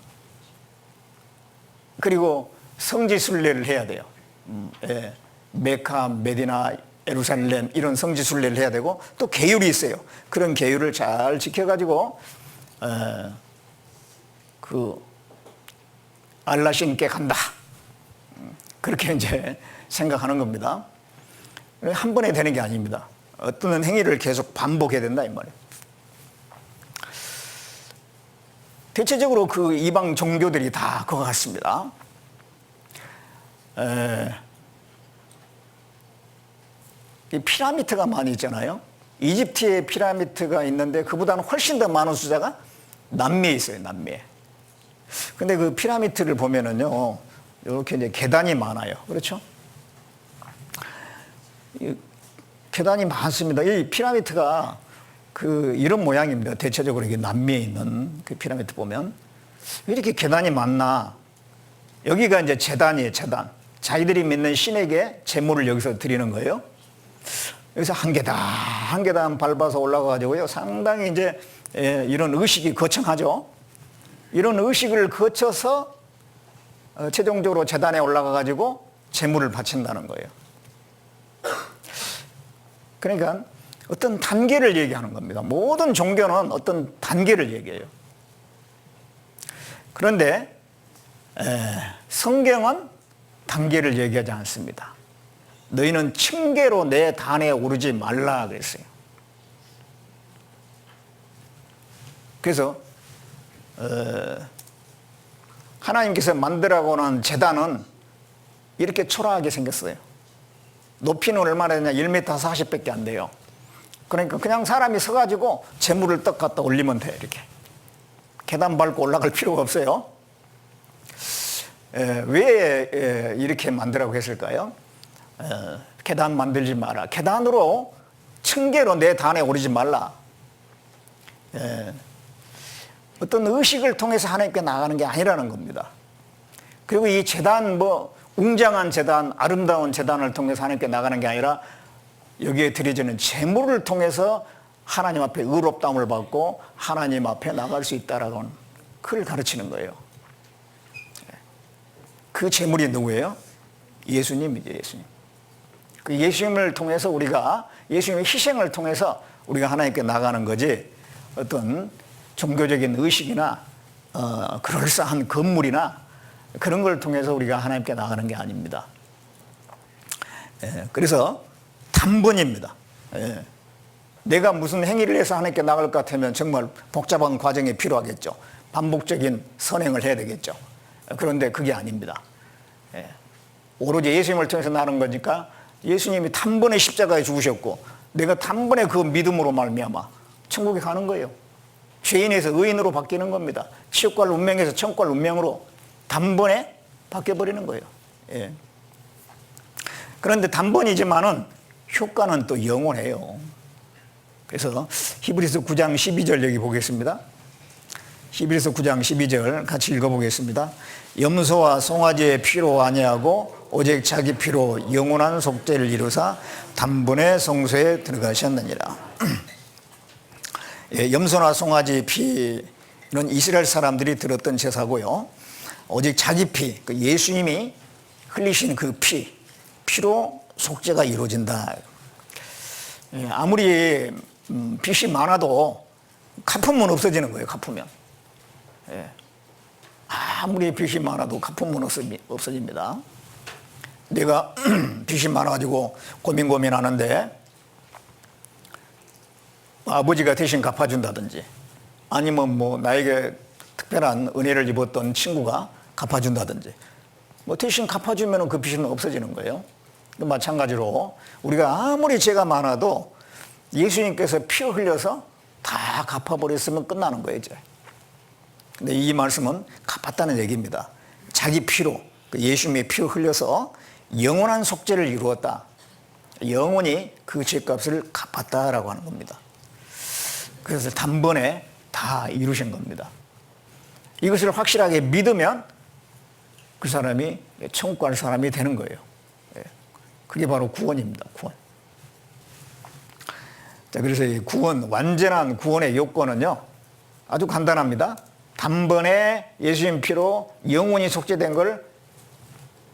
그리고 성지 순례를 해야 돼요. 예. 메카, 메디나, 예루살렘 이런 성지 순례를 해야 되고 또 계율이 있어요. 그런 계율을 잘 지켜가지고 그 알라 신께 간다. 그렇게 이제 생각하는 겁니다. 한 번에 되는 게 아닙니다. 어떤 행위를 계속 반복해야 된다 이 말이에요. 대체적으로 그 이방 종교들이 다 그거 같습니다. 이 피라미드가 많이 있잖아요. 이집트에 피라미드가 있는데 그보다는 훨씬 더 많은 숫자가 남미에 있어요. 남미에. 근데 그 피라미드를 보면은요, 이렇게 이제 계단이 많아요. 그렇죠? 계단이 많습니다. 이 피라미드가 이런 모양입니다. 대체적으로 이게 남미에 있는 그 피라미드 보면 왜 이렇게 계단이 많나? 여기가 이제 제단이에요. 제단. 자기들이 믿는 신에게 제물을 여기서 드리는 거예요. 여기서 한 계단 한 계단 밟아서 올라가가지고요, 상당히 이제 이런 의식이 거창하죠. 이런 의식을 거쳐서 최종적으로 제단에 올라가가지고 제물을 바친다는 거예요. 그러니까 어떤 단계를 얘기하는 겁니다. 모든 종교는 어떤 단계를 얘기해요. 그런데 성경은 단계를 얘기하지 않습니다. 너희는 층계로 내 단에 오르지 말라 그랬어요. 그래서 하나님께서 만들라고 하는 제단은 이렇게 초라하게 생겼어요. 높이는 얼마나 되냐? 1m 40밖에 안 돼요. 그러니까 그냥 사람이 서가지고 재물을 떡 갖다 올리면 돼. 이렇게 계단 밟고 올라갈 필요가 없어요. 왜 이렇게 만들라고 했을까요? 계단 만들지 마라. 계단으로 층계로 내 단에 오르지 말라. 어떤 의식을 통해서 하나님께 나가는 게 아니라는 겁니다. 그리고 이 제단, 웅장한 제단, 아름다운 제단을 통해서 하나님께 나가는 게 아니라 여기에 드려지는 제물을 통해서 하나님 앞에 의롭다움을 받고 하나님 앞에 나갈 수 있다라고 그걸 가르치는 거예요. 그 제물이 누구예요? 예수님이죠. 예수님. 그 예수님을 통해서 예수님의 희생을 통해서 우리가 하나님께 나가는 거지, 어떤 종교적인 의식이나 그럴싸한 건물이나 그런 걸 통해서 우리가 하나님께 나가는 게 아닙니다. 그래서 단번입니다. 내가 무슨 행위를 해서 하나님께 나갈 것 같으면 정말 복잡한 과정이 필요하겠죠. 반복적인 선행을 해야 되겠죠. 그런데 그게 아닙니다. 오로지 예수님을 통해서 나는 거니까 예수님이 단번에 십자가에 죽으셨고 내가 단번에 그 믿음으로 말미암아 천국에 가는 거예요. 죄인에서 의인으로 바뀌는 겁니다. 지옥갈 운명에서 천국갈 운명으로 단번에 바뀌어버리는 거예요. 그런데 단번이지만은 효과는 또 영원해요. 그래서 히브리서 9장 12절 여기 보겠습니다. 히브리서 9장 12절 같이 읽어보겠습니다. 염소와 송아지의 피로 아니하고 오직 자기 피로 영원한 속죄를 이루사 단번에 성소에 들어가셨느니라. 염소나 송아지 피는 이스라엘 사람들이 들었던 제사고요. 오직 자기 피, 예수님이 흘리신 그 피로 속죄가 이루어진다. 아무리 빚이 많아도 갚으면 없어지는 거예요. 갚으면. 아무리 빚이 많아도 갚으면 없어집니다. 내가 빚이 많아가지고 고민하는데 아버지가 대신 갚아준다든지 아니면 나에게 특별한 은혜를 입었던 친구가 갚아준다든지 대신 갚아주면 그 빚은 없어지는 거예요. 마찬가지로 우리가 아무리 죄가 많아도 예수님께서 피 흘려서 다 갚아버렸으면 끝나는 거예요, 이제. 근데 이 말씀은 갚았다는 얘기입니다. 자기 피로, 예수님의 피를 흘려서 영원한 속죄를 이루었다. 영원히 그 죄값을 갚았다라고 하는 겁니다. 그래서 단번에 다 이루신 겁니다. 이것을 확실하게 믿으면 그 사람이 천국 갈 사람이 되는 거예요. 그게 바로 구원입니다. 구원. 자, 그래서 이 구원, 완전한 구원의 요건은요, 아주 간단합니다. 단번에 예수님 피로 영원히 속죄된 걸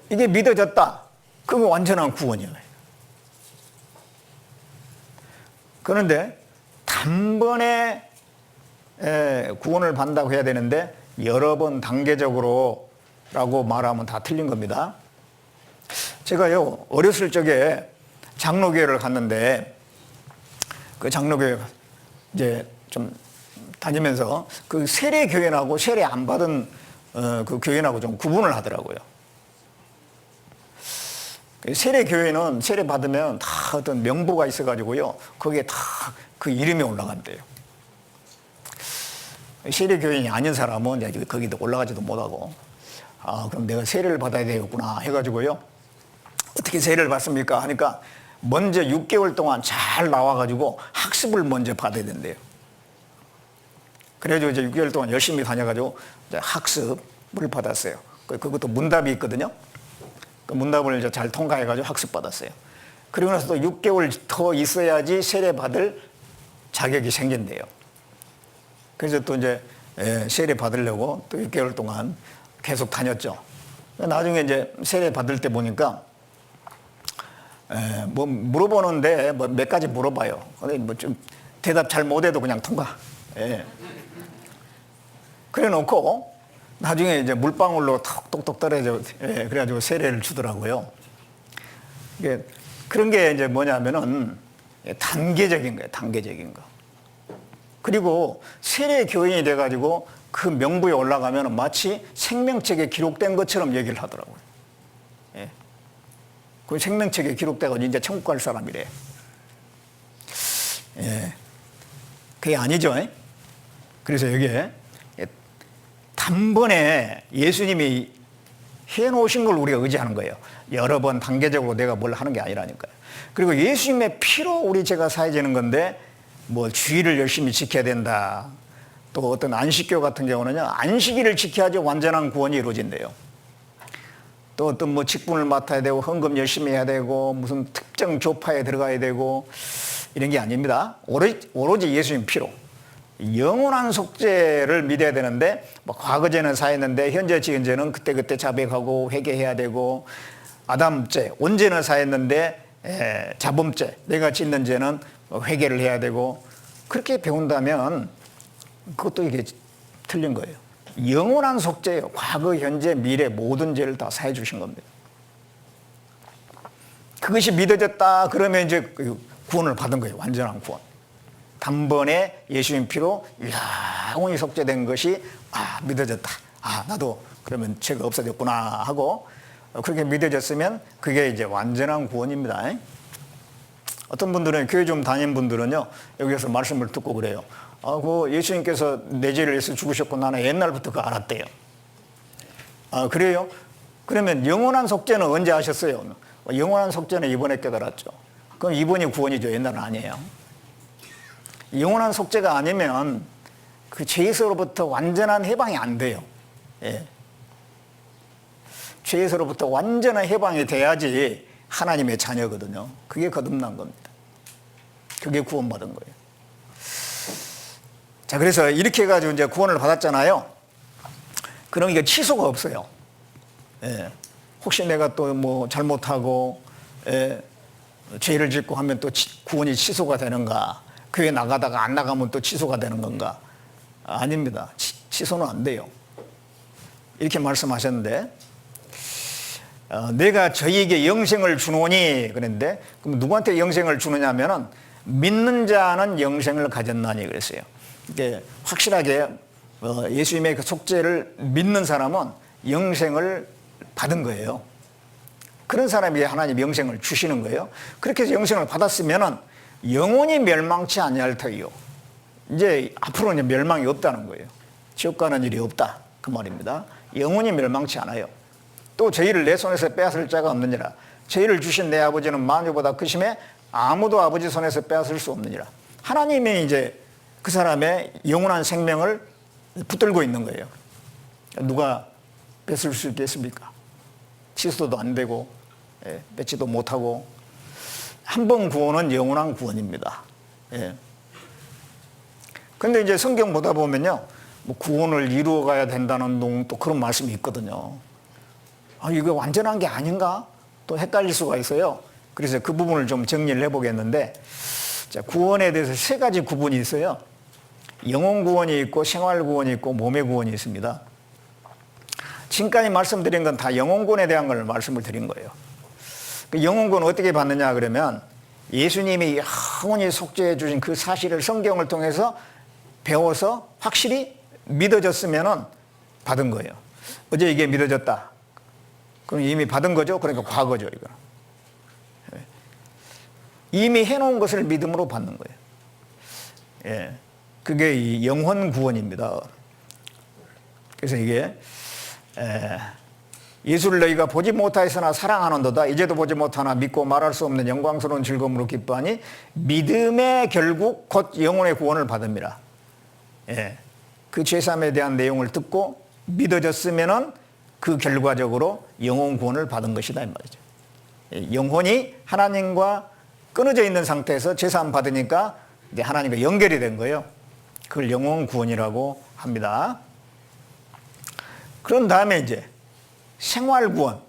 이게 믿어졌다. 그건 완전한 구원이에요. 그런데 단번에 구원을 받는다고 해야 되는데 여러 번 단계적으로 라고 말하면 다 틀린 겁니다. 제가요, 어렸을 적에 장로교회를 갔는데 그 장로교회 이제 좀 다니면서 그 세례교회하고 세례 안 받은 그 교회하고 좀 구분을 하더라고요. 세례교회는 세례 받으면 다 어떤 명부가 있어가지고요, 거기에 다 그 이름이 올라간대요. 세례교인이 아닌 사람은 이제 거기도 올라가지도 못하고, 아, 그럼 내가 세례를 받아야 되겠구나 해가지고요, 어떻게 세례를 받습니까? 하니까 먼저 6개월 동안 잘 나와가지고 학습을 먼저 받아야 된대요. 그래가지고 이제 6개월 동안 열심히 다녀가지고 이제 학습을 받았어요. 그것도 문답이 있거든요. 그 문답을 이제 잘 통과해가지고 학습받았어요. 그리고 나서 또 6개월 더 있어야지 세례 받을 자격이 생긴대요. 그래서 또 이제 세례 받으려고 또 6개월 동안 계속 다녔죠. 나중에 이제 세례 받을 때 보니까 뭐 물어보는데 뭐 몇 가지 물어봐요. 근데 뭐 좀 대답 잘 못해도 그냥 통과. 그래 놓고 나중에 이제 물방울로 똑똑 떨어져, 그래가지고 세례를 주더라고요. 이게 그런 게 이제 뭐냐면은 단계적인 거예요, 단계적인 거. 그리고 세례 교인이 돼가지고 그 명부에 올라가면 마치 생명책에 기록된 것처럼 얘기를 하더라고요. 그 생명책에 기록돼가지고 이제 천국 갈 사람이래. 그게 아니죠. 그래서 여기에 단번에 예수님이 해놓으신 걸 우리가 의지하는 거예요. 여러 번 단계적으로 내가 뭘 하는 게 아니라니까요. 그리고 예수님의 피로 우리 죄가 사해지는 건데, 뭐 주의를 열심히 지켜야 된다. 또 어떤 안식교 같은 경우는요, 안식일을 지켜야지 완전한 구원이 이루어진대요. 또 어떤 뭐 직분을 맡아야 되고 헌금 열심히 해야 되고 무슨 특정 교파에 들어가야 되고 이런 게 아닙니다. 오로지 예수님 피로 영원한 속죄를 믿어야 되는데, 뭐 과거 죄는 사했는데 현재 지은 죄는 그때그때 자백하고 회개해야 되고, 아담죄 온죄는 사했는데 자범죄 내가 짓는 죄는 회개를 해야 되고, 그렇게 배운다면 그것도 이게 틀린 거예요. 영원한 속죄예요. 과거, 현재, 미래 모든 죄를 다 사해 주신 겁니다. 그것이 믿어졌다 그러면 이제 구원을 받은 거예요. 완전한 구원. 단번에 예수님 피로 영원히 속죄된 것이 믿어졌다. 나도 그러면 죄가 없어졌구나 하고 그렇게 믿어졌으면 그게 이제 완전한 구원입니다. 어떤 분들은 교회 좀 다닌 분들은요, 여기서 말씀을 듣고 그래요. 그 예수님께서 내 죄를 위해서 죽으셨고 나는 옛날부터 그거 알았대요. 그래요? 그러면 영원한 속죄는 언제 하셨어요? 영원한 속죄는 이번에 깨달았죠. 그럼 이번이 구원이죠. 옛날은 아니에요. 영원한 속죄가 아니면 그 죄에서로부터 완전한 해방이 안 돼요. 죄에서로부터 완전한 해방이 돼야지 하나님의 자녀거든요. 그게 거듭난 겁니다. 그게 구원받은 거예요. 자, 그래서 이렇게 해가지고 이제 구원을 받았잖아요. 그럼 이게 취소가 없어요. 혹시 내가 또 뭐 잘못하고 죄를 짓고 하면 또 구원이 취소가 되는가? 교회 나가다가 안 나가면 또 취소가 되는 건가? 아닙니다. 취소는 안 돼요. 이렇게 말씀하셨는데, 내가 저희에게 영생을 주노니 그랬는데, 그럼 누구한테 영생을 주느냐면은 믿는 자는 영생을 가졌나니 그랬어요. 이게 확실하게 예수님의 그 속죄를 믿는 사람은 영생을 받은 거예요. 그런 사람에게 하나님 영생을 주시는 거예요. 그렇게 해서 영생을 받았으면은 영원히 멸망치 아니할 터이요. 이제 앞으로는 멸망이 없다는 거예요. 지옥 가는 일이 없다 그 말입니다. 영원히 멸망치 않아요. 또 저희를 내 손에서 빼앗을 자가 없느니라. 저희를 주신 내 아버지는 만유보다 크심에 아무도 아버지 손에서 빼앗을 수 없느니라. 하나님이 이제 그 사람의 영원한 생명을 붙들고 있는 거예요. 누가 뺏을 수 있겠습니까? 취소도 안 되고 뺏지도 못하고. 한 번 구원은 영원한 구원입니다. 근데 이제 성경 보다 보면요, 뭐 구원을 이루어 가야 된다는 또 그런 말씀이 있거든요. 아, 이거 완전한 게 아닌가? 또 헷갈릴 수가 있어요. 그래서 그 부분을 좀 정리를 해보겠는데, 자, 구원에 대해서 세 가지 구분이 있어요. 영혼 구원이 있고, 생활 구원이 있고, 몸의 구원이 있습니다. 지금까지 말씀드린 건 다 영혼 구원에 대한 걸 말씀을 드린 거예요. 그 영혼 구원은 어떻게 받느냐 그러면 예수님이 영원히 속죄해 주신 그 사실을 성경을 통해서 배워서 확실히 믿어졌으면 받은 거예요. 어제 이게 믿어졌다. 그럼 이미 받은 거죠. 그러니까 과거죠, 이거. 이미 해놓은 것을 믿음으로 받는 거예요. 예, 그게 이 영혼 구원입니다. 그래서 이게 예수를 너희가 보지 못하였으나 사랑하는도다. 이제도 보지 못하나 믿고 말할 수 없는 영광스러운 즐거움으로 기뻐하니 믿음의 결국 곧 영혼의 구원을 받음이라. 예, 그 죄사함에 대한 내용을 듣고 믿어졌으면은 그 결과적으로 영혼 구원을 받은 것이다 이 말이죠. 예, 영혼이 하나님과 끊어져 있는 상태에서 죄사함 받으니까 이제 하나님과 연결이 된 거예요. 그걸 영혼 구원이라고 합니다. 그런 다음에 이제 생활 구원,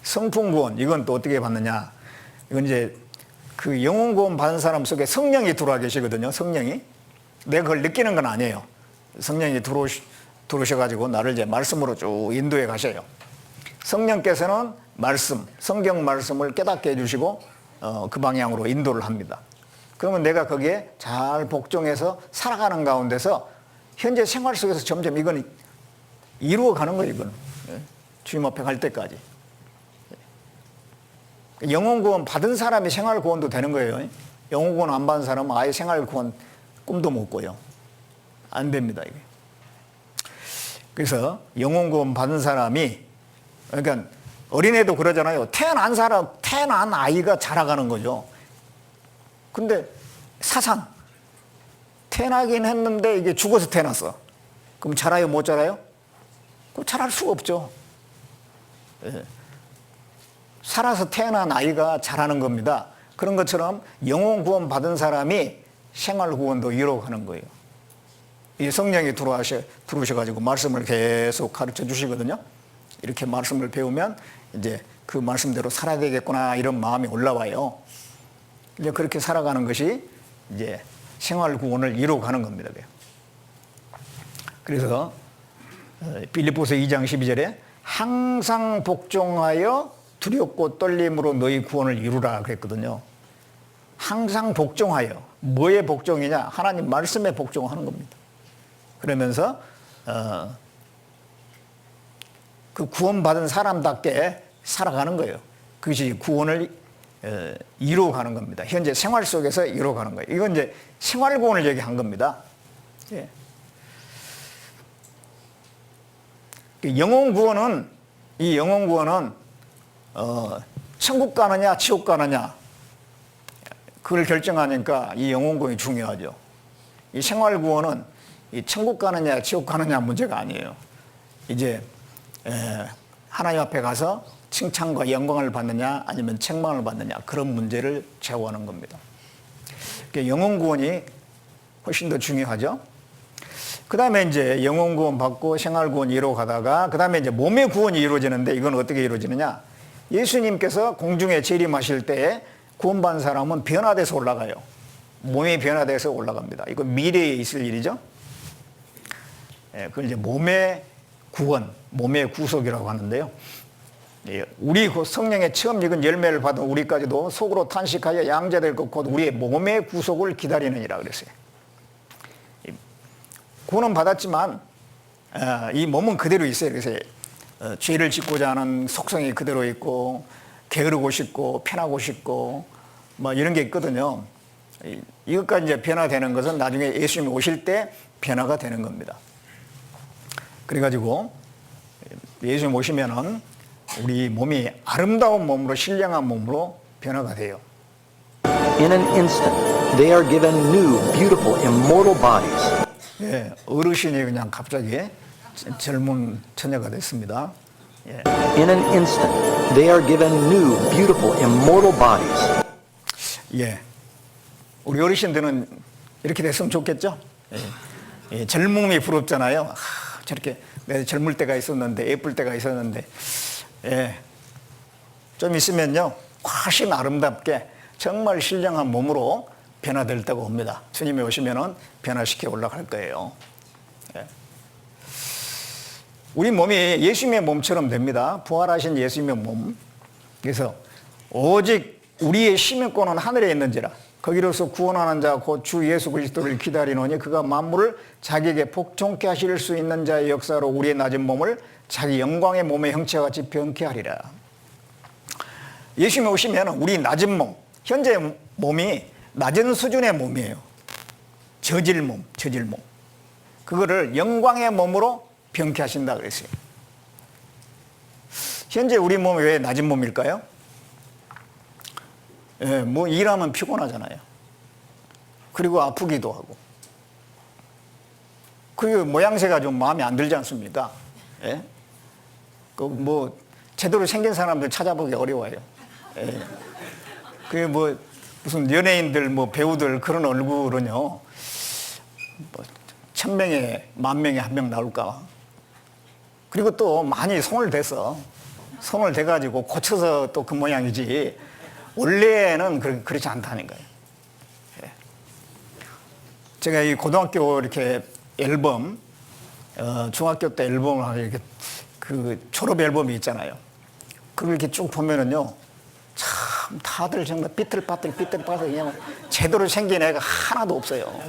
성품 구원, 이건 또 어떻게 받느냐? 이건 이제 그 영혼 구원 받은 사람 속에 성령이 들어와 계시거든요. 성령이. 내가 그걸 느끼는 건 아니에요. 성령이 들어오셔가지고 나를 이제 말씀으로 쭉 인도해 가셔요. 성령께서는 말씀, 성경 말씀을 깨닫게 해주시고 그 방향으로 인도를 합니다. 그러면 내가 거기에 잘 복종해서 살아가는 가운데서 현재 생활 속에서 점점 이건 이루어가는 거예요. 이건 주님 앞에 갈 때까지. 영혼 구원 받은 사람이 생활 구원도 되는 거예요. 영혼 구원 안 받은 사람은 아예 생활 구원 꿈도 못 꿔요. 안 됩니다, 이게. 그래서 영혼 구원 받은 사람이, 그러니까 어린애도 그러잖아요. 태어난 아이가 자라가는 거죠. 근데 사상, 태어나긴 했는데 이게 죽어서 태어났어. 그럼 자라요, 못 자라요? 그럼 자랄 수가 없죠. 예. 살아서 태어난 아이가 자라는 겁니다. 그런 것처럼 영혼 구원 받은 사람이 생활 구원도 이루어가는 거예요. 이 성령이 들어오셔가지고 말씀을 계속 가르쳐 주시거든요. 이렇게 말씀을 배우면 이제 그 말씀대로 살아야 되겠구나 이런 마음이 올라와요. 이제 그렇게 살아가는 것이 이제 생활 구원을 이루어가는 겁니다. 그래서 빌립보서 2장 12절에 항상 복종하여 두렵고 떨림으로 너희 구원을 이루라 그랬거든요. 항상 복종하여. 뭐에 복종이냐? 하나님 말씀에 복종하는 겁니다. 그러면서 그 구원받은 사람답게 살아가는 거예요. 그것이 구원을 이루어가는 겁니다. 현재 생활 속에서 이루어가는 거예요. 이건 이제 생활 구원을 얘기한 겁니다. 예. 영혼 구원은 천국 가느냐 지옥 가느냐 그걸 결정하니까 이 영혼 구원이 중요하죠. 이 생활 구원은 이 천국 가느냐 지옥 가느냐 문제가 아니에요. 이제 하나님 앞에 가서 칭찬과 영광을 받느냐 아니면 책망을 받느냐 그런 문제를 제어하는 겁니다. 영혼 구원이 훨씬 더 중요하죠. 그 다음에 이제 영혼 구원 받고 생활 구원이 이루어가다가 그 다음에 이제 몸의 구원이 이루어지는데 이건 어떻게 이루어지느냐? 예수님께서 공중에 재림하실 때에 구원받은 사람은 변화돼서 올라가요. 몸이 변화돼서 올라갑니다. 이거 미래에 있을 일이죠. 그걸 이제 몸의 구원, 몸의 구속이라고 하는데요. 우리 성령의 처음 익은 열매를 받은 우리까지도 속으로 탄식하여 양자될 것 곧 우리의 몸의 구속을 기다리느니라 그랬어요. 구원은 받았지만 이 몸은 그대로 있어요. 그래서 죄를 짓고자 하는 속성이 그대로 있고 게으르고 싶고 편하고 싶고 뭐 이런 게 있거든요. 이것까지 이제 변화되는 것은 나중에 예수님이 오실 때 변화가 되는 겁니다. 그래가지고 예수님 오시면은 우리 몸이 아름다운 몸으로 신령한 몸으로 변화가 돼요. In an instant, they are given new, beautiful, immortal bodies. 예, 어르신이 그냥 갑자기 젊은 처녀가 됐습니다. 예. In an instant, they are given new, beautiful, immortal bodies. 예. 우리 어르신들은 이렇게 됐으면 좋겠죠? 예. 예, 젊음이 부럽잖아요. 저렇게 내가 젊을 때가 있었는데, 예쁠 때가 있었는데, 예. 좀 있으면요, 훨씬 아름답게 정말 신령한 몸으로 변화될 때가 옵니다. 주님이 오시면은 변화시켜 올라갈 거예요. 예. 우리 몸이 예수님의 몸처럼 됩니다. 부활하신 예수님의 몸. 그래서 오직 우리의 시민권은 하늘에 있는지라 거기로서 구원하는 자 곧 주 예수 그리스도를 기다리노니 그가 만물을 자기에게 복종케 하실 수 있는 자의 역사로 우리의 낮은 몸을 자기 영광의 몸의 형체와 같이 변케 하리라. 예수님이 오시면 우리 낮은 몸, 현재 몸이 낮은 수준의 몸이에요. 저질 몸. 그거를 영광의 몸으로 변케 하신다 그랬어요. 현재 우리 몸이 왜 낮은 몸일까요? 예, 뭐 일하면 피곤하잖아요. 그리고 아프기도 하고. 그 모양새가 좀 마음에 안 들지 않습니까? 예? 그 뭐 제대로 생긴 사람들 찾아보기 어려워요. 예. 그 뭐 무슨 연예인들 뭐 배우들 그런 얼굴은요. 뭐 1000명에 10,000명에 1명 나올까. 그리고 또 많이 손을 대가지고 고쳐서 또 그 모양이지 원래는 그렇지 않다는 거예요. 예. 제가 이 고등학교 이렇게 앨범, 중학교 때 앨범을 하고 이렇게 그 졸업 앨범이 있잖아요. 그걸 이렇게 쭉 보면은요, 참 다들 정말 삐뚤빠뚤 그냥 제대로 생긴 애가 하나도 없어요.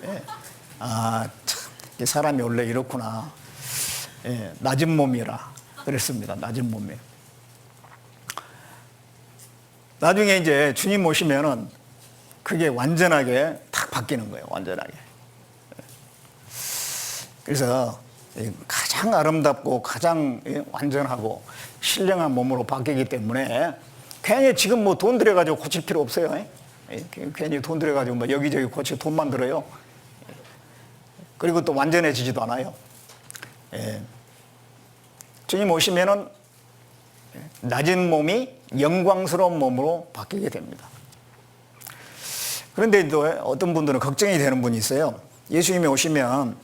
예. 아, 참 사람이 원래 이렇구나. 예, 낮은 몸이라 그랬습니다. 낮은 몸이. 나중에 이제 주님 오시면은 그게 완전하게 탁 바뀌는 거예요. 완전하게. 그래서 가장 아름답고 가장 완전하고 신령한 몸으로 바뀌기 때문에 괜히 지금 뭐 돈 들여가지고 고칠 필요 없어요. 괜히 돈 들여가지고 뭐 여기저기 고쳐 돈만 들어요. 그리고 또 완전해지지도 않아요. 예. 주님 오시면은 낮은 몸이 영광스러운 몸으로 바뀌게 됩니다. 그런데 또 어떤 분들은 걱정이 되는 분이 있어요. 예수님이 오시면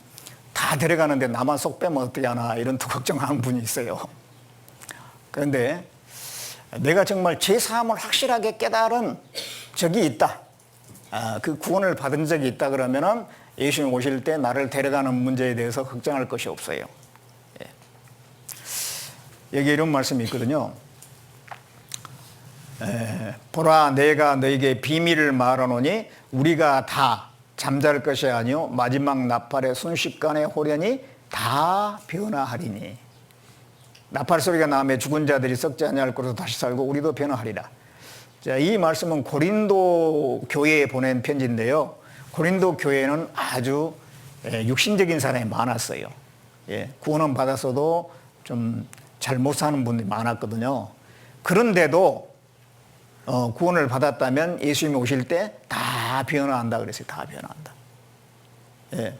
다 데려가는데 나만 쏙 빼면 어떻게 하나 이런 또 걱정하는 분이 있어요. 그런데 내가 정말 제 사함을 확실하게 깨달은 적이 있다. 그 구원을 받은 적이 있다 그러면은 예수님 오실 때 나를 데려가는 문제에 대해서 걱정할 것이 없어요. 여기 이런 말씀이 있거든요. 보라 내가 너에게 비밀을 말하노니 우리가 다 잠잘 것이 아니요 마지막 나팔의 순식간에 호련히 다 변화하리니. 나팔 소리가 나며 죽은 자들이 썩지 아니할 것으로 다시 살고 우리도 변화하리라. 자, 이 말씀은 고린도 교회에 보낸 편지인데요. 고린도 교회는 아주 육신적인 사람이 많았어요. 구원은 받았어도 좀 잘 못 사는 분들이 많았거든요. 그런데도 구원을 받았다면 예수님이 오실 때 다 변화한다 그랬어요. 다 변화한다. 예.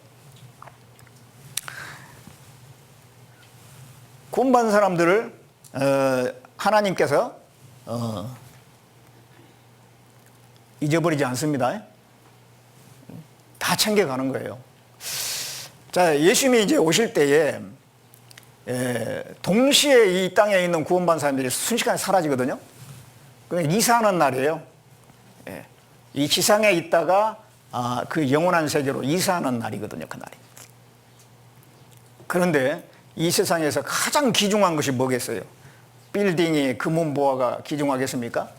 구원받은 사람들을 하나님께서 잊어버리지 않습니다. 다 챙겨가는 거예요. 자, 예수님이 이제 오실 때에 동시에 이 땅에 있는 구원받은 사람들이 순식간에 사라지거든요. 그러니까 이사하는 날이에요. 이 지상에 있다가 그 영원한 세계로 이사하는 날이거든요. 그 날이. 그런데 이 세상에서 가장 귀중한 것이 뭐겠어요? 빌딩이 금은보화가 귀중하겠습니까?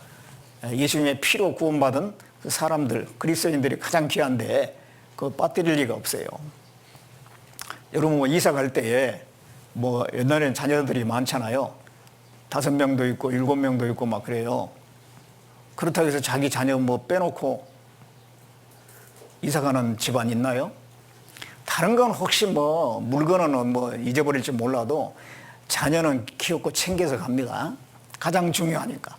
예수님의 피로 구원받은 그 사람들, 그리스도인들이 가장 귀한데 그거 빠뜨릴 리가 없어요. 여러분 뭐 이사 갈 때에 뭐 옛날에는 자녀들이 많잖아요. 5명도 있고 7명도 있고 막 그래요. 그렇다고 해서 자기 자녀 뭐 빼놓고 이사가는 집안 있나요? 다른 건 혹시 뭐 물건은 뭐 잊어버릴지 몰라도 자녀는 키웠고 챙겨서 갑니다. 가장 중요하니까.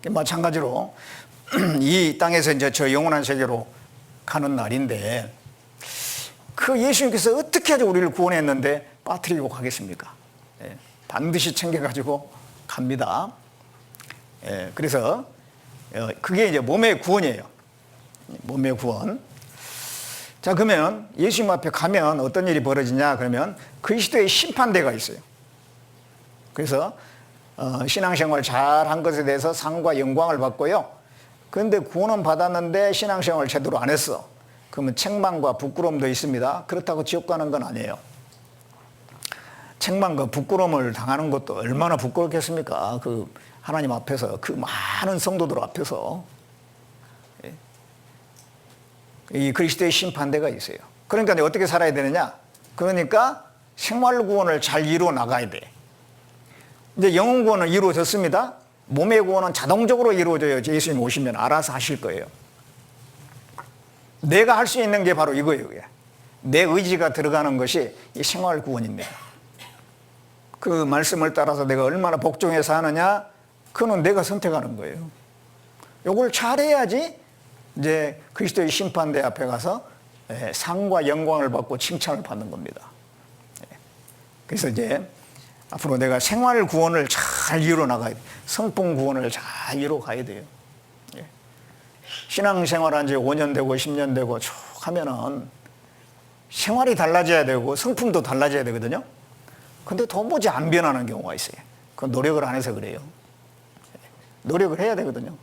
마찬가지로 이 땅에서 이제 저 영원한 세계로 가는 날인데 그 예수님께서 어떻게 하죠 우리를 구원했는데 빠뜨리고 가겠습니까? 예, 반드시 챙겨가지고 갑니다. 예, 그래서 그게 이제 몸의 구원이에요. 몸의 구원. 자, 그러면 예수님 앞에 가면 어떤 일이 벌어지냐 그러면 그리스도의 심판대가 있어요. 그래서 신앙생활 잘한 것에 대해서 상과 영광을 받고요. 그런데 구원은 받았는데 신앙생활 제대로 안 했어. 그러면 책망과 부끄러움도 있습니다. 그렇다고 지옥 가는 건 아니에요. 책망과 부끄러움을 당하는 것도 얼마나 부끄럽겠습니까? 그 하나님 앞에서 그 많은 성도들 앞에서 이 그리스도의 심판대가 있어요. 그러니까 어떻게 살아야 되느냐? 그러니까 생활 구원을 잘 이루어 나가야 돼. 이제 영혼 구원은 이루어졌습니다. 몸의 구원은 자동적으로 이루어져요. 예수님 오시면 알아서 하실 거예요. 내가 할 수 있는 게 바로 이거예요. 내 의지가 들어가는 것이 이 생활 구원입니다. 그 말씀을 따라서 내가 얼마나 복종해서 하느냐, 그건 내가 선택하는 거예요. 요걸 잘해야지 이제 그리스도의 심판대 앞에 가서 상과 영광을 받고 칭찬을 받는 겁니다. 그래서 이제 앞으로 내가 생활 구원을 잘 이루어 나가야 돼. 성품 구원을 잘 이루어 가야 돼요. 신앙생활한 지 5년 되고 10년 되고 쭉 하면은 생활이 달라져야 되고 성품도 달라져야 되거든요. 근데 도무지 안 변하는 경우가 있어요. 그건 노력을 안 해서 그래요. 노력을 해야 되거든요.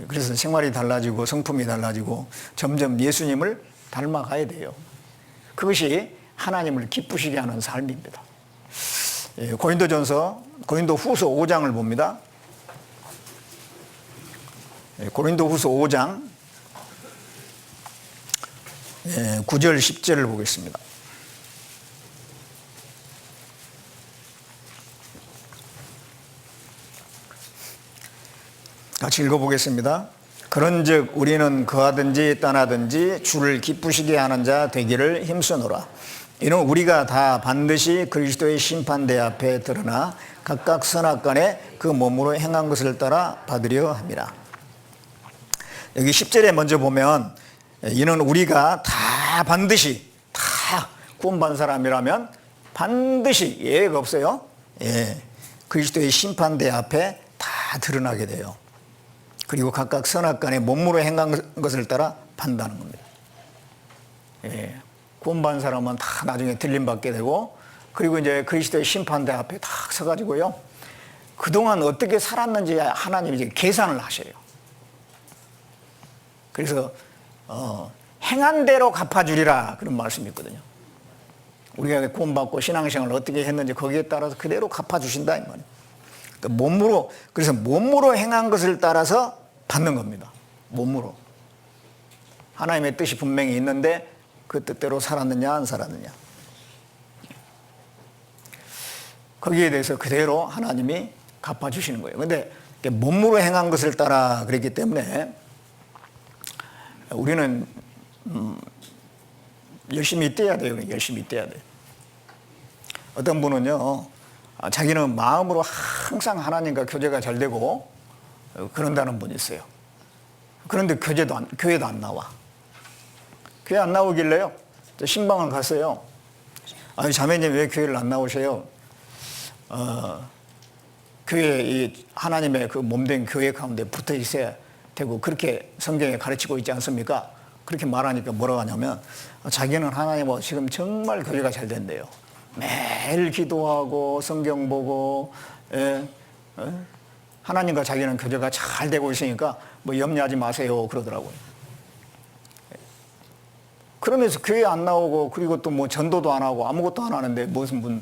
그래서 생활이 달라지고 성품이 달라지고 점점 예수님을 닮아가야 돼요. 그것이 하나님을 기쁘시게 하는 삶입니다. 고린도 후서 5장을 봅니다. 고린도 후서 5장 9절 10절을 보겠습니다. 같이 읽어보겠습니다. 그런즉 우리는 거하든지 떠나든지 주를 기쁘시게 하는 자 되기를 힘쓰노라. 이는 우리가 다 반드시 그리스도의 심판대 앞에 드러나 각각 선악간에 그 몸으로 행한 것을 따라 받으려 함이라. 여기 10절에 먼저 보면 이는 우리가 다 반드시 다 구원받은 사람이라면 반드시 예외가 없어요. 그리스도의 심판대 앞에 다 드러나게 돼요. 그리고 각각 선악간에 몸으로 행한 것을 따라 판다는 겁니다. 구원받은 사람은 다 나중에 들림받게 되고, 그리고 이제 그리스도의 심판대 앞에 딱 서가지고요, 그동안 어떻게 살았는지 하나님이 이제 계산을 하셔요. 그래서 행한 대로 갚아주리라 그런 말씀이 있거든요. 우리가 구원받고 신앙생활을 어떻게 했는지 거기에 따라서 그대로 갚아주신다 이 말이에요. 그래서 몸으로 행한 것을 따라서 받는 겁니다. 몸으로. 하나님의 뜻이 분명히 있는데 그 뜻대로 살았느냐 안 살았느냐. 거기에 대해서 그대로 하나님이 갚아주시는 거예요. 그런데 몸으로 행한 것을 따라 그랬기 때문에 우리는 열심히 떼야 돼요. 열심히 떼야 돼요. 어떤 분은요, 자기는 마음으로 항상 하나님과 교제가 잘 되고 그런다는 분이 있어요. 그런데 교회도 안 나와. 교회 안 나오길래요, 신방을 갔어요. 아니, 자매님 왜 교회를 안 나오세요? 교회, 이 하나님의 그 몸된 교회 가운데 붙어 있어야 되고 그렇게 성경에 가르치고 있지 않습니까? 그렇게 말하니까 뭐라고 하냐면 자기는 하나님하고 지금 정말 교제가 잘 된대요. 매일 기도하고 성경 보고 하나님과 자기는 교제가 잘 되고 있으니까 뭐 염려하지 마세요 그러더라고요. 그러면서 교회 안 나오고 그리고 또 뭐 전도도 안 하고 아무것도 안 하는데 무슨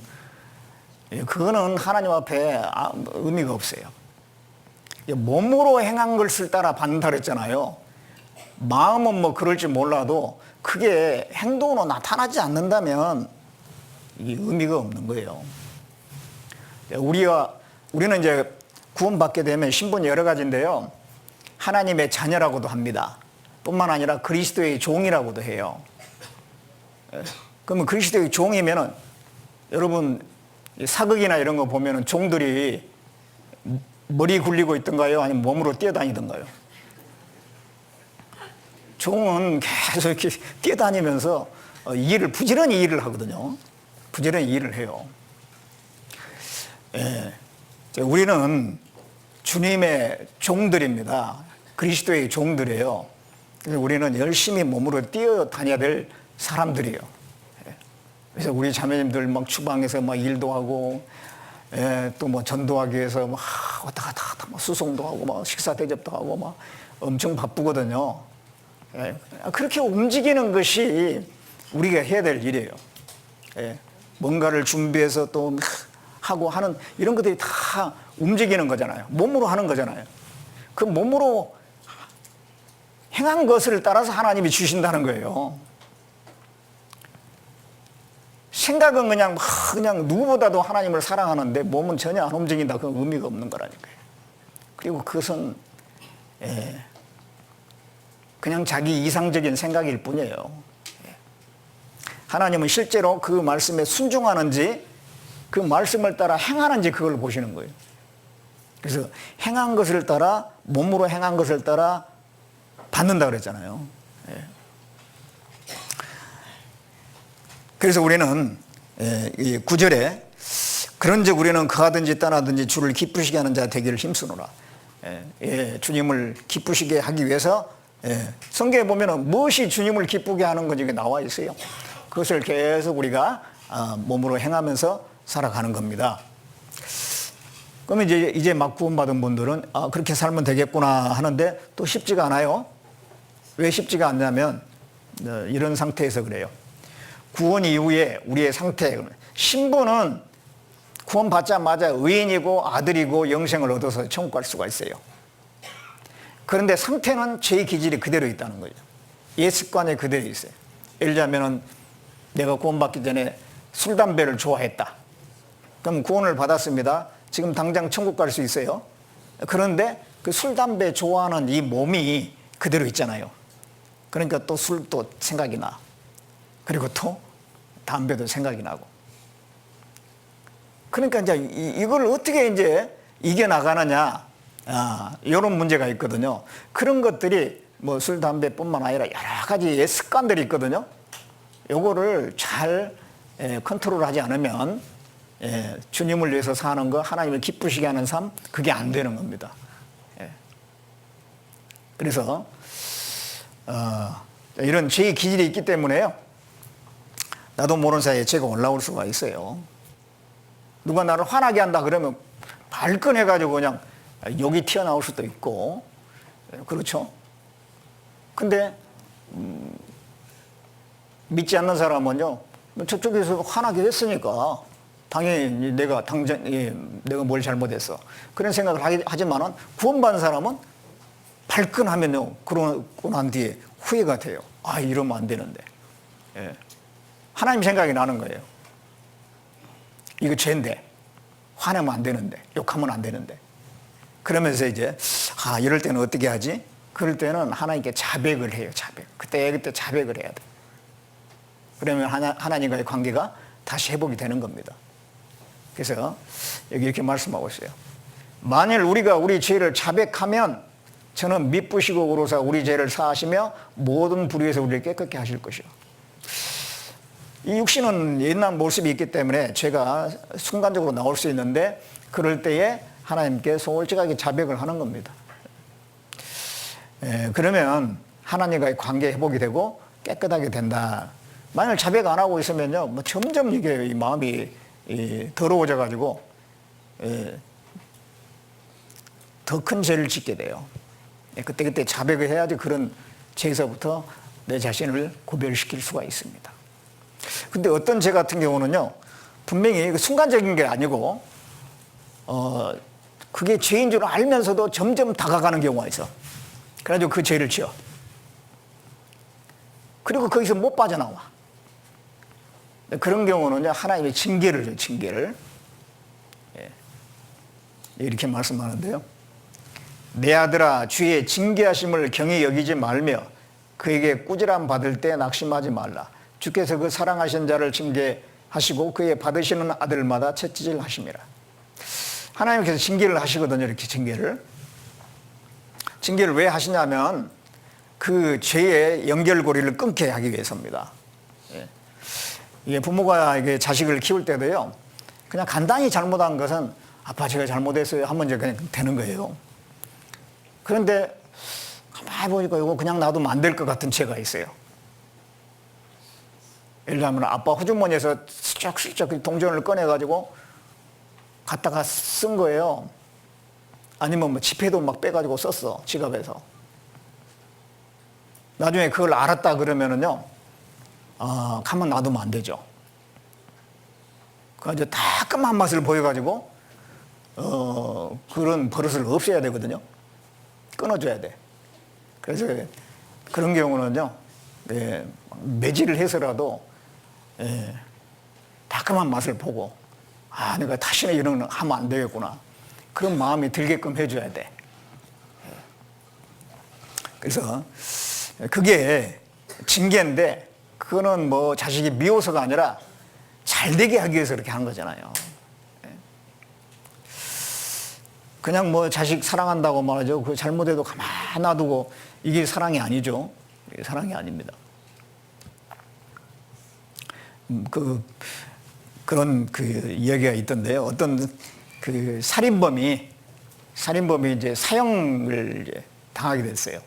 그거는 하나님 앞에 의미가 없어요. 몸으로 행한 것을 따라 받는다 그랬잖아요. 마음은 뭐 그럴지 몰라도 그게 행동으로 나타나지 않는다면 이게 의미가 없는 거예요. 우리는 이제 구원받게 되면 신분이 여러 가지인데요. 하나님의 자녀라고도 합니다. 뿐만 아니라 그리스도의 종이라고도 해요. 그러면 그리스도의 종이면은 여러분 사극이나 이런 거 보면은 종들이 머리 굴리고 있던가요? 아니면 몸으로 뛰어다니던가요? 종은 계속 이렇게 뛰어다니면서 부지런히 일을 하거든요. 부지런히 일을 해요. 예. 우리는 주님의 종들입니다. 그리스도의 종들이에요. 그래서 우리는 열심히 몸으로 뛰어다녀야 될 사람들이에요. 예. 그래서 우리 자매님들 막 주방에서 막 일도 하고, 예, 또 뭐 전도하기 위해서 막 왔다 갔다 막 수송도 하고, 막 식사 대접도 하고, 막 엄청 바쁘거든요. 예. 그렇게 움직이는 것이 우리가 해야 될 일이에요. 예. 뭔가를 준비해서 또 하고 하는 이런 것들이 다 움직이는 거잖아요. 몸으로 하는 거잖아요. 그 몸으로 행한 것을 따라서 하나님이 주신다는 거예요. 생각은 그냥 누구보다도 하나님을 사랑하는데 몸은 전혀 안 움직인다. 그건 의미가 없는 거라니까요. 그리고 그것은 그냥 자기 이상적인 생각일 뿐이에요. 하나님은 실제로 그 말씀에 순종하는지 그 말씀을 따라 행하는지 그걸 보시는 거예요. 그래서 행한 것을 따라 몸으로 행한 것을 따라 받는다 그랬잖아요. 그래서 우리는 9절에 그런즉 우리는 거하든지 떠나든지 주를 기쁘시게 하는 자 되기를 힘쓰노라. 주님을 기쁘시게 하기 위해서 성경에 보면은 무엇이 주님을 기쁘게 하는 건지 나와 있어요. 그것을 계속 우리가 몸으로 행하면서 살아가는 겁니다. 그러면 이제 막 구원받은 분들은 그렇게 살면 되겠구나 하는데 또 쉽지가 않아요. 왜 쉽지가 않냐면 이런 상태에서 그래요. 구원 이후에 우리의 상태, 신분은 구원받자마자 의인이고 아들이고 영생을 얻어서 천국 갈 수가 있어요. 그런데 상태는 죄의 기질이 그대로 있다는 거죠. 옛 습관이 그대로 있어요. 예를 들자면은 내가 구원받기 전에 술, 담배를 좋아했다. 그럼 구원을 받았습니다. 지금 당장 천국 갈 수 있어요. 그런데 그 술, 담배 좋아하는 이 몸이 그대로 있잖아요. 그러니까 또 술도 생각이 나. 그리고 또 담배도 생각이 나고. 그러니까 이제 이걸 어떻게 이제 이겨나가느냐. 이런 문제가 있거든요. 그런 것들이 뭐 술, 담배뿐만 아니라 여러 가지 습관들이 있거든요. 요거를 잘 컨트롤하지 않으면 주님을 위해서 사는 거, 하나님을 기쁘시게 하는 삶, 그게 안 되는 겁니다. 그래서 이런 죄의 기질이 있기 때문에요. 나도 모르는 사이에 죄가 올라올 수가 있어요. 누가 나를 화나게 한다 그러면 발끈해가지고 그냥 욕이 튀어나올 수도 있고, 그렇죠? 근데 믿지 않는 사람은요, 저쪽에서 화나게 했으니까 당연히 내가 뭘 잘못했어. 그런 생각을 하지만은 구원받은 사람은 발끈하면요, 그러고 난 뒤에 후회가 돼요. 이러면 안 되는데. 하나님 생각이 나는 거예요. 이거 죄인데, 화내면 안 되는데, 욕하면 안 되는데. 그러면서 이제, 이럴 때는 어떻게 하지? 그럴 때는 하나님께 자백을 해요, 자백. 그때 자백을 해야 돼. 그러면 하나님과의 관계가 다시 회복이 되는 겁니다. 그래서 여기 이렇게 말씀하고 있어요. 만일 우리가 우리 죄를 자백하면 저는 미쁘시고 그로사 우리 죄를 사하시며 모든 불의에서 우리를 깨끗게 하실 것이요. 이 육신은 옛날 모습이 있기 때문에 죄가 순간적으로 나올 수 있는데 그럴 때에 하나님께 솔직하게 자백을 하는 겁니다. 그러면 하나님과의 관계 회복이 되고 깨끗하게 된다. 만약 자백 안 하고 있으면요, 뭐 점점 이게 이 마음이 더러워져 가지고 더 큰 죄를 짓게 돼요. 그때 자백을 해야지 그런 죄에서부터 내 자신을 구별시킬 수가 있습니다. 근데 어떤 죄 같은 경우는요, 분명히 순간적인 게 아니고 그게 죄인 줄 알면서도 점점 다가가는 경우가 있어. 그래가지고 그 죄를 지어. 그리고 거기서 못 빠져나와. 그런 경우는 하나님의 징계를 줘요, 징계를. 이렇게 말씀하는데요. 내 아들아 주의 징계하심을 경히 여기지 말며 그에게 꾸지람 받을 때 낙심하지 말라. 주께서 그 사랑하신 자를 징계하시고 그의 받으시는 아들마다 채찍질 하심이라. 하나님께서 징계를 하시거든요. 이렇게 징계를 왜 하시냐면 그 죄의 연결고리를 끊게 하기 위해서입니다. 이게 부모가 이게 자식을 키울 때도요, 그냥 간단히 잘못한 것은 아빠 제가 잘못했어요 하면 이제 그냥 되는 거예요. 그런데 가만히 보니까 이거 그냥 놔두면 안 될 것 같은 죄가 있어요. 예를 들면 아빠 호주머니에서 슬쩍슬쩍 동전을 꺼내가지고 갖다가 쓴 거예요. 아니면 뭐 지폐도 막 빼가지고 썼어, 지갑에서. 나중에 그걸 알았다 그러면은요, 가만 놔두면 안 되죠. 그 이제 따끔한 맛을 보여가지고 그런 버릇을 없애야 되거든요. 끊어줘야 돼. 그래서 그런 경우는요, 매질을 해서라도 따끔한 맛을 보고 내가 다시는 이런 거 하면 안 되겠구나, 그런 마음이 들게끔 해줘야 돼. 그래서 그게 징계인데 그거는 뭐 자식이 미워서가 아니라 잘 되게 하기 위해서 그렇게 하는 거잖아요. 그냥 뭐 자식 사랑한다고 말하죠. 그 잘못해도 가만 놔두고 이게 사랑이 아니죠. 이게 사랑이 아닙니다. 그런 이야기가 있던데요. 어떤 그 살인범이 이제 사형을 이제 당하게 됐어요.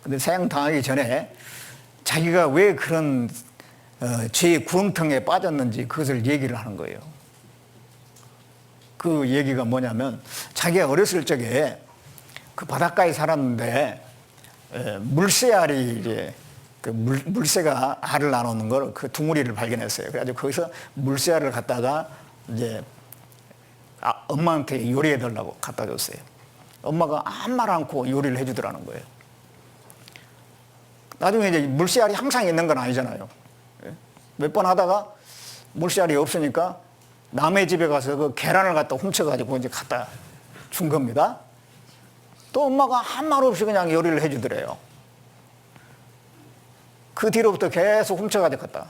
근데 사형 당하기 전에 자기가 왜 그런 죄의 구렁텅이에 빠졌는지 그것을 얘기를 하는 거예요. 그 얘기가 뭐냐면 자기가 어렸을 적에 그 바닷가에 살았는데 물새알이 이제 그 물새가 알을 나누는 걸 그 둥우리를 발견했어요. 그래가지고 거기서 물새알을 갖다가 이제 엄마한테 요리해 달라고 갖다 줬어요. 엄마가 아무 말 않고 요리를 해주더라는 거예요. 나중에 이제 물새알이 항상 있는 건 아니잖아요. 몇 번 하다가 물새알이 없으니까 남의 집에 가서 그 계란을 갖다 훔쳐가지고 이제 갖다 준 겁니다. 또 엄마가 한 말 없이 그냥 요리를 해주더래요. 그 뒤로부터 계속 훔쳐가지고 갔다.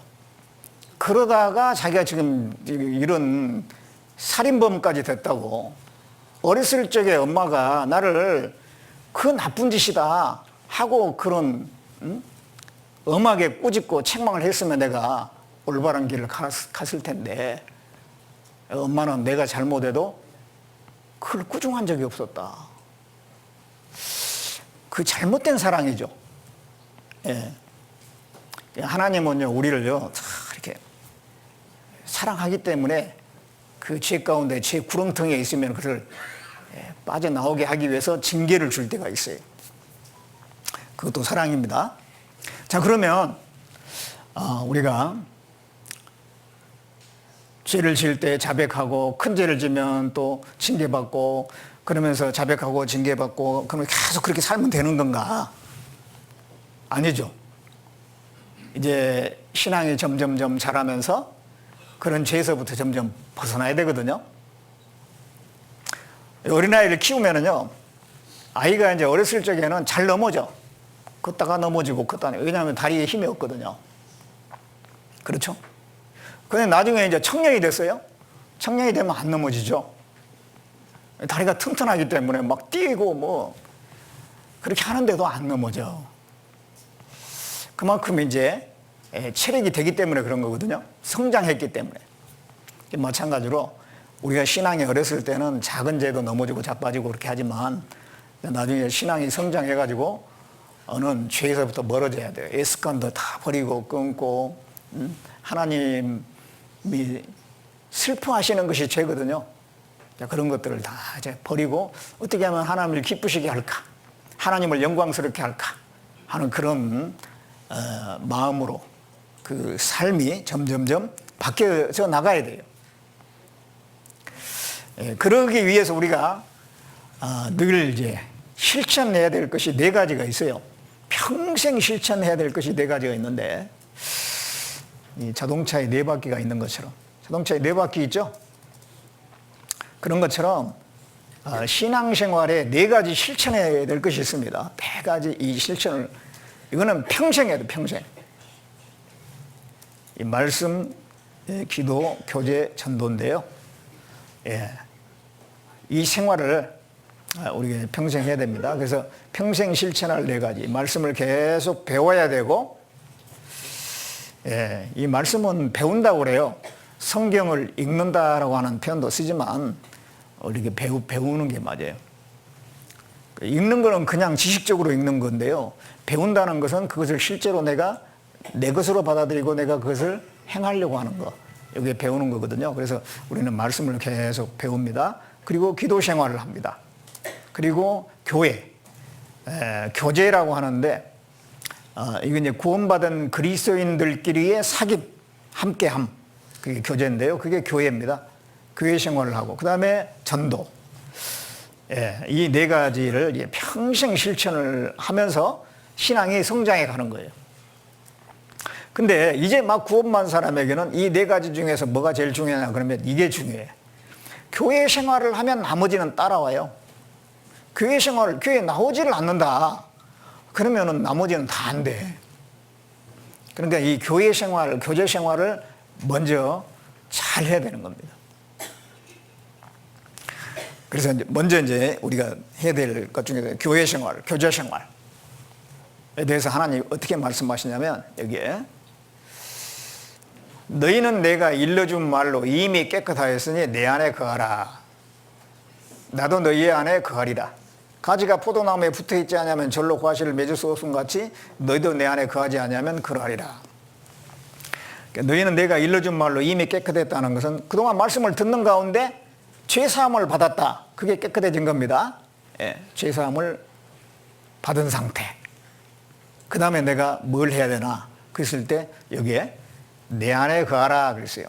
그러다가 자기가 지금 이런 살인범까지 됐다고, 어렸을 적에 엄마가 나를 그 나쁜 짓이다 하고 그런 엄하게 꾸짖고 책망을 했으면 내가 올바른 길을 갔을 텐데, 엄마는 내가 잘못해도 그걸 꾸중한 적이 없었다. 그 잘못된 사랑이죠. 예. 하나님은요, 우리를요, 이렇게 사랑하기 때문에 그 죄 가운데, 죄 구렁텅이에 있으면 그를 빠져나오게 하기 위해서 징계를 줄 때가 있어요. 그것도 사랑입니다. 자, 그러면 우리가 죄를 지을 때 자백하고, 큰 죄를 지면 또 징계받고, 그러면서 자백하고 징계받고, 그러면 계속 그렇게 살면 되는 건가? 아니죠. 이제 신앙이 점점점 자라면서 그런 죄에서부터 점점 벗어나야 되거든요. 어린아이를 키우면은요, 아이가 이제 어렸을 적에는 잘 넘어져. 걷다가 넘어지고 걷다가, 왜냐하면 다리에 힘이 없거든요. 그렇죠? 근데 나중에 이제 청년이 됐어요. 청년이 되면 안 넘어지죠. 다리가 튼튼하기 때문에 막 뛰고 뭐 그렇게 하는데도 안 넘어져. 그만큼 이제 체력이 되기 때문에 그런 거거든요. 성장했기 때문에. 마찬가지로 우리가 신앙이 어렸을 때는 작은 죄도 넘어지고 자빠지고 그렇게 하지만 나중에 신앙이 성장해가지고 어느 죄에서부터 멀어져야 돼요. 습관도 다 버리고 끊고, 하나님이 슬퍼하시는 것이 죄거든요. 그런 것들을 다 이제 버리고 어떻게 하면 하나님을 기쁘시게 할까, 하나님을 영광스럽게 할까 하는 그런 마음으로 그 삶이 점점점 바뀌어져 나가야 돼요. 그러기 위해서 우리가 늘 이제 실천해야 될 것이 4가지가 있어요. 평생 실천해야 될 것이 4가지가 있는데, 이 자동차에 4바퀴가 있는 것처럼, 자동차에 4바퀴 있죠? 그런 것처럼 신앙생활에 네 가지 실천해야 될 것이 있습니다. 네 가지 이 실천을, 이거는 평생 해야 돼, 평생. 이 말씀, 기도, 교제, 전도인데요. 예. 이 생활을 우리가 평생 해야 됩니다. 그래서 평생 실천할 네 가지. 말씀을 계속 배워야 되고, 예, 이 말씀은 배운다고 그래요. 성경을 읽는다라고 하는 표현도 쓰지만, 이렇게 배우는 게 맞아요. 읽는 거는 그냥 지식적으로 읽는 건데요. 배운다는 것은 그것을 실제로 내가 내 것으로 받아들이고 내가 그것을 행하려고 하는 거. 이게 배우는 거거든요. 그래서 우리는 말씀을 계속 배웁니다. 그리고 기도 생활을 합니다. 그리고 교회, 교제라고 하는데, 이건 이제 구원받은 그리스도인들끼리의 사귑, 함께함. 그게 교제인데요. 그게 교회입니다. 교회 생활을 하고, 그 다음에 전도. 이 네 가지를 이제 평생 실천을 하면서 신앙이 성장해 가는 거예요. 근데 이제 막 구원받은 사람에게는 이 네 가지 중에서 뭐가 제일 중요하냐 그러면 이게 중요해. 교회 생활을 하면 나머지는 따라와요. 교회 생활을, 교회에 나오지를 않는다. 그러면은 나머지는 다 안 돼. 그러니까 이 교회 생활, 교제 생활을 먼저 잘 해야 되는 겁니다. 그래서 먼저 이제 우리가 해야 될 것 중에 교회 생활, 교제 생활에 대해서 하나님 어떻게 말씀하시냐면, 여기에 너희는 내가 일러준 말로 이미 깨끗하였으니 내 안에 거하라. 나도 너희 안에 거하리라. 가지가 포도나무에 붙어있지 않으면 절로 과실을 맺을 수 없음 같이 너희도 내 안에 거하지 않으면 그러하리라. 그러니까 너희는 내가 일러준 말로 이미 깨끗했다는 것은 그동안 말씀을 듣는 가운데 죄사함을 받았다. 그게 깨끗해진 겁니다. 죄사함을 받은 상태. 그 다음에 내가 뭘 해야 되나? 그랬을 때 여기에 내 안에 거하라 그랬어요.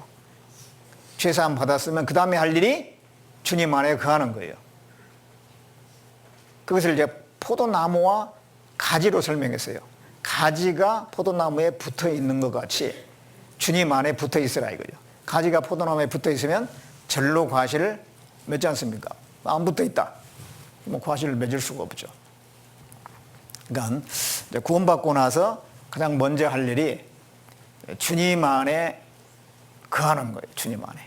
죄사함 받았으면 그 다음에 할 일이 주님 안에 거하는 거예요. 그것을 이제 포도나무와 가지로 설명했어요. 가지가 포도나무에 붙어 있는 것 같이 주님 안에 붙어 있으라 이거죠. 가지가 포도나무에 붙어 있으면 절로 과실을 맺지 않습니까? 안 붙어 있다. 뭐 과실을 맺을 수가 없죠. 그러니까 구원받고 나서 가장 먼저 할 일이 주님 안에 거하는 거예요. 주님 안에.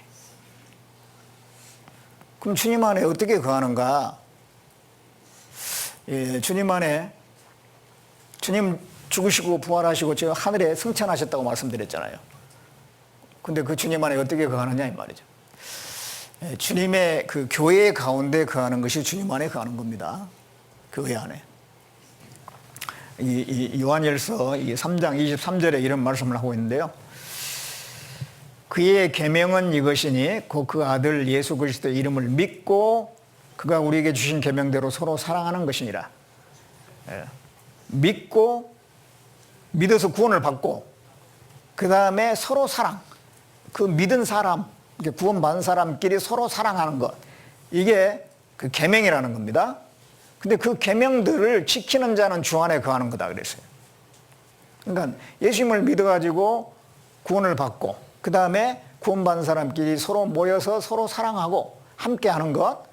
그럼 주님 안에 어떻게 거하는가? 주님 안에, 주님 죽으시고 부활하시고 저 하늘에 승천하셨다고 말씀드렸잖아요. 근데 그 주님 안에 어떻게 거하느냐 이 말이죠. 주님의 그 교회 가운데 거하는 것이 주님 안에 거하는 겁니다. 교회 안에. 이 요한일서 3장 23절에 이런 말씀을 하고 있는데요. 그의 계명은 이것이니 곧 그 아들 예수 그리스도의 이름을 믿고 그가 우리에게 주신 계명대로 서로 사랑하는 것이니라. 믿고 믿어서 구원을 받고 그 다음에 서로 사랑. 그 믿은 사람, 구원받은 사람끼리 서로 사랑하는 것. 이게 그 계명이라는 겁니다. 근데 그 계명들을 지키는 자는 주 안에 거하는 거다 그랬어요. 그러니까 예수님을 믿어가지고 구원을 받고 그 다음에 구원받은 사람끼리 서로 모여서 서로 사랑하고 함께하는 것.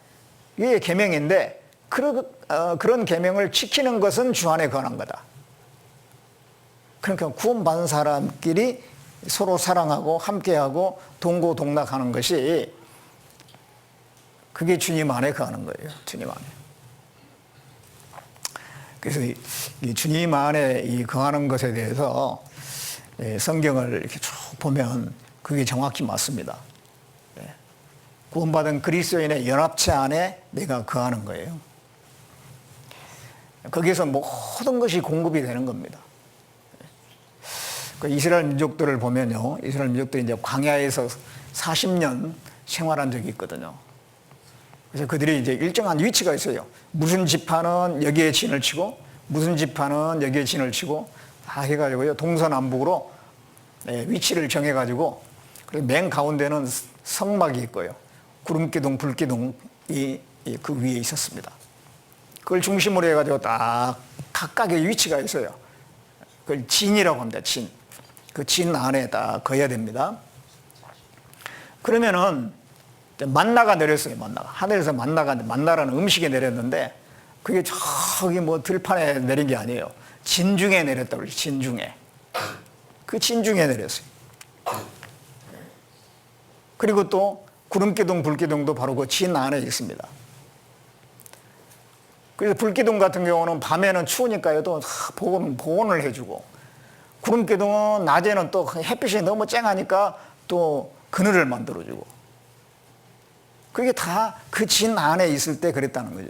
이게 계명인데 그런 계명을 지키는 것은 주 안에 거하는 거다. 그러니까 구원받은 사람끼리 서로 사랑하고 함께하고 동고동락하는 것이 그게 주님 안에 거하는 거예요. 주님 안에. 그래서 이 주님 안에 이 거하는 것에 대해서 성경을 이렇게 쭉 보면 그게 정확히 맞습니다. 구원받은 그리스도인의 연합체 안에 내가 거하는 거예요. 거기에서 모든 것이 공급이 되는 겁니다. 그 이스라엘 민족들을 보면요. 이스라엘 민족들이 이제 광야에서 40년 생활한 적이 있거든요. 그래서 그들이 이제 일정한 위치가 있어요. 무슨 지파는 여기에 진을 치고, 무슨 지파는 여기에 진을 치고, 다 해가지고요. 동서남북으로 위치를 정해가지고, 그리고 맨 가운데는 성막이 있고요. 구름기둥, 불기둥이 그 위에 있었습니다. 그걸 중심으로 해가지고 딱 각각의 위치가 있어요. 그걸 진이라고 합니다. 진. 그 진 안에 딱 거해야 됩니다. 그러면은 만나가 내렸어요. 만나가 하늘에서 만나라는 음식이 내렸는데 그게 저기 뭐 들판에 내린 게 아니에요. 진중에 내렸다고 그러죠. 진중에. 그 진중에 내렸어요. 그리고 또 구름기둥, 불기둥도 바로 그 진 안에 있습니다. 그래서 불기둥 같은 경우는 밤에는 추우니까요, 또 보온을 해주고, 구름기둥은 낮에는 또 햇빛이 너무 쨍하니까 또 그늘을 만들어주고, 그게 다 그 진 안에 있을 때 그랬다는 거죠.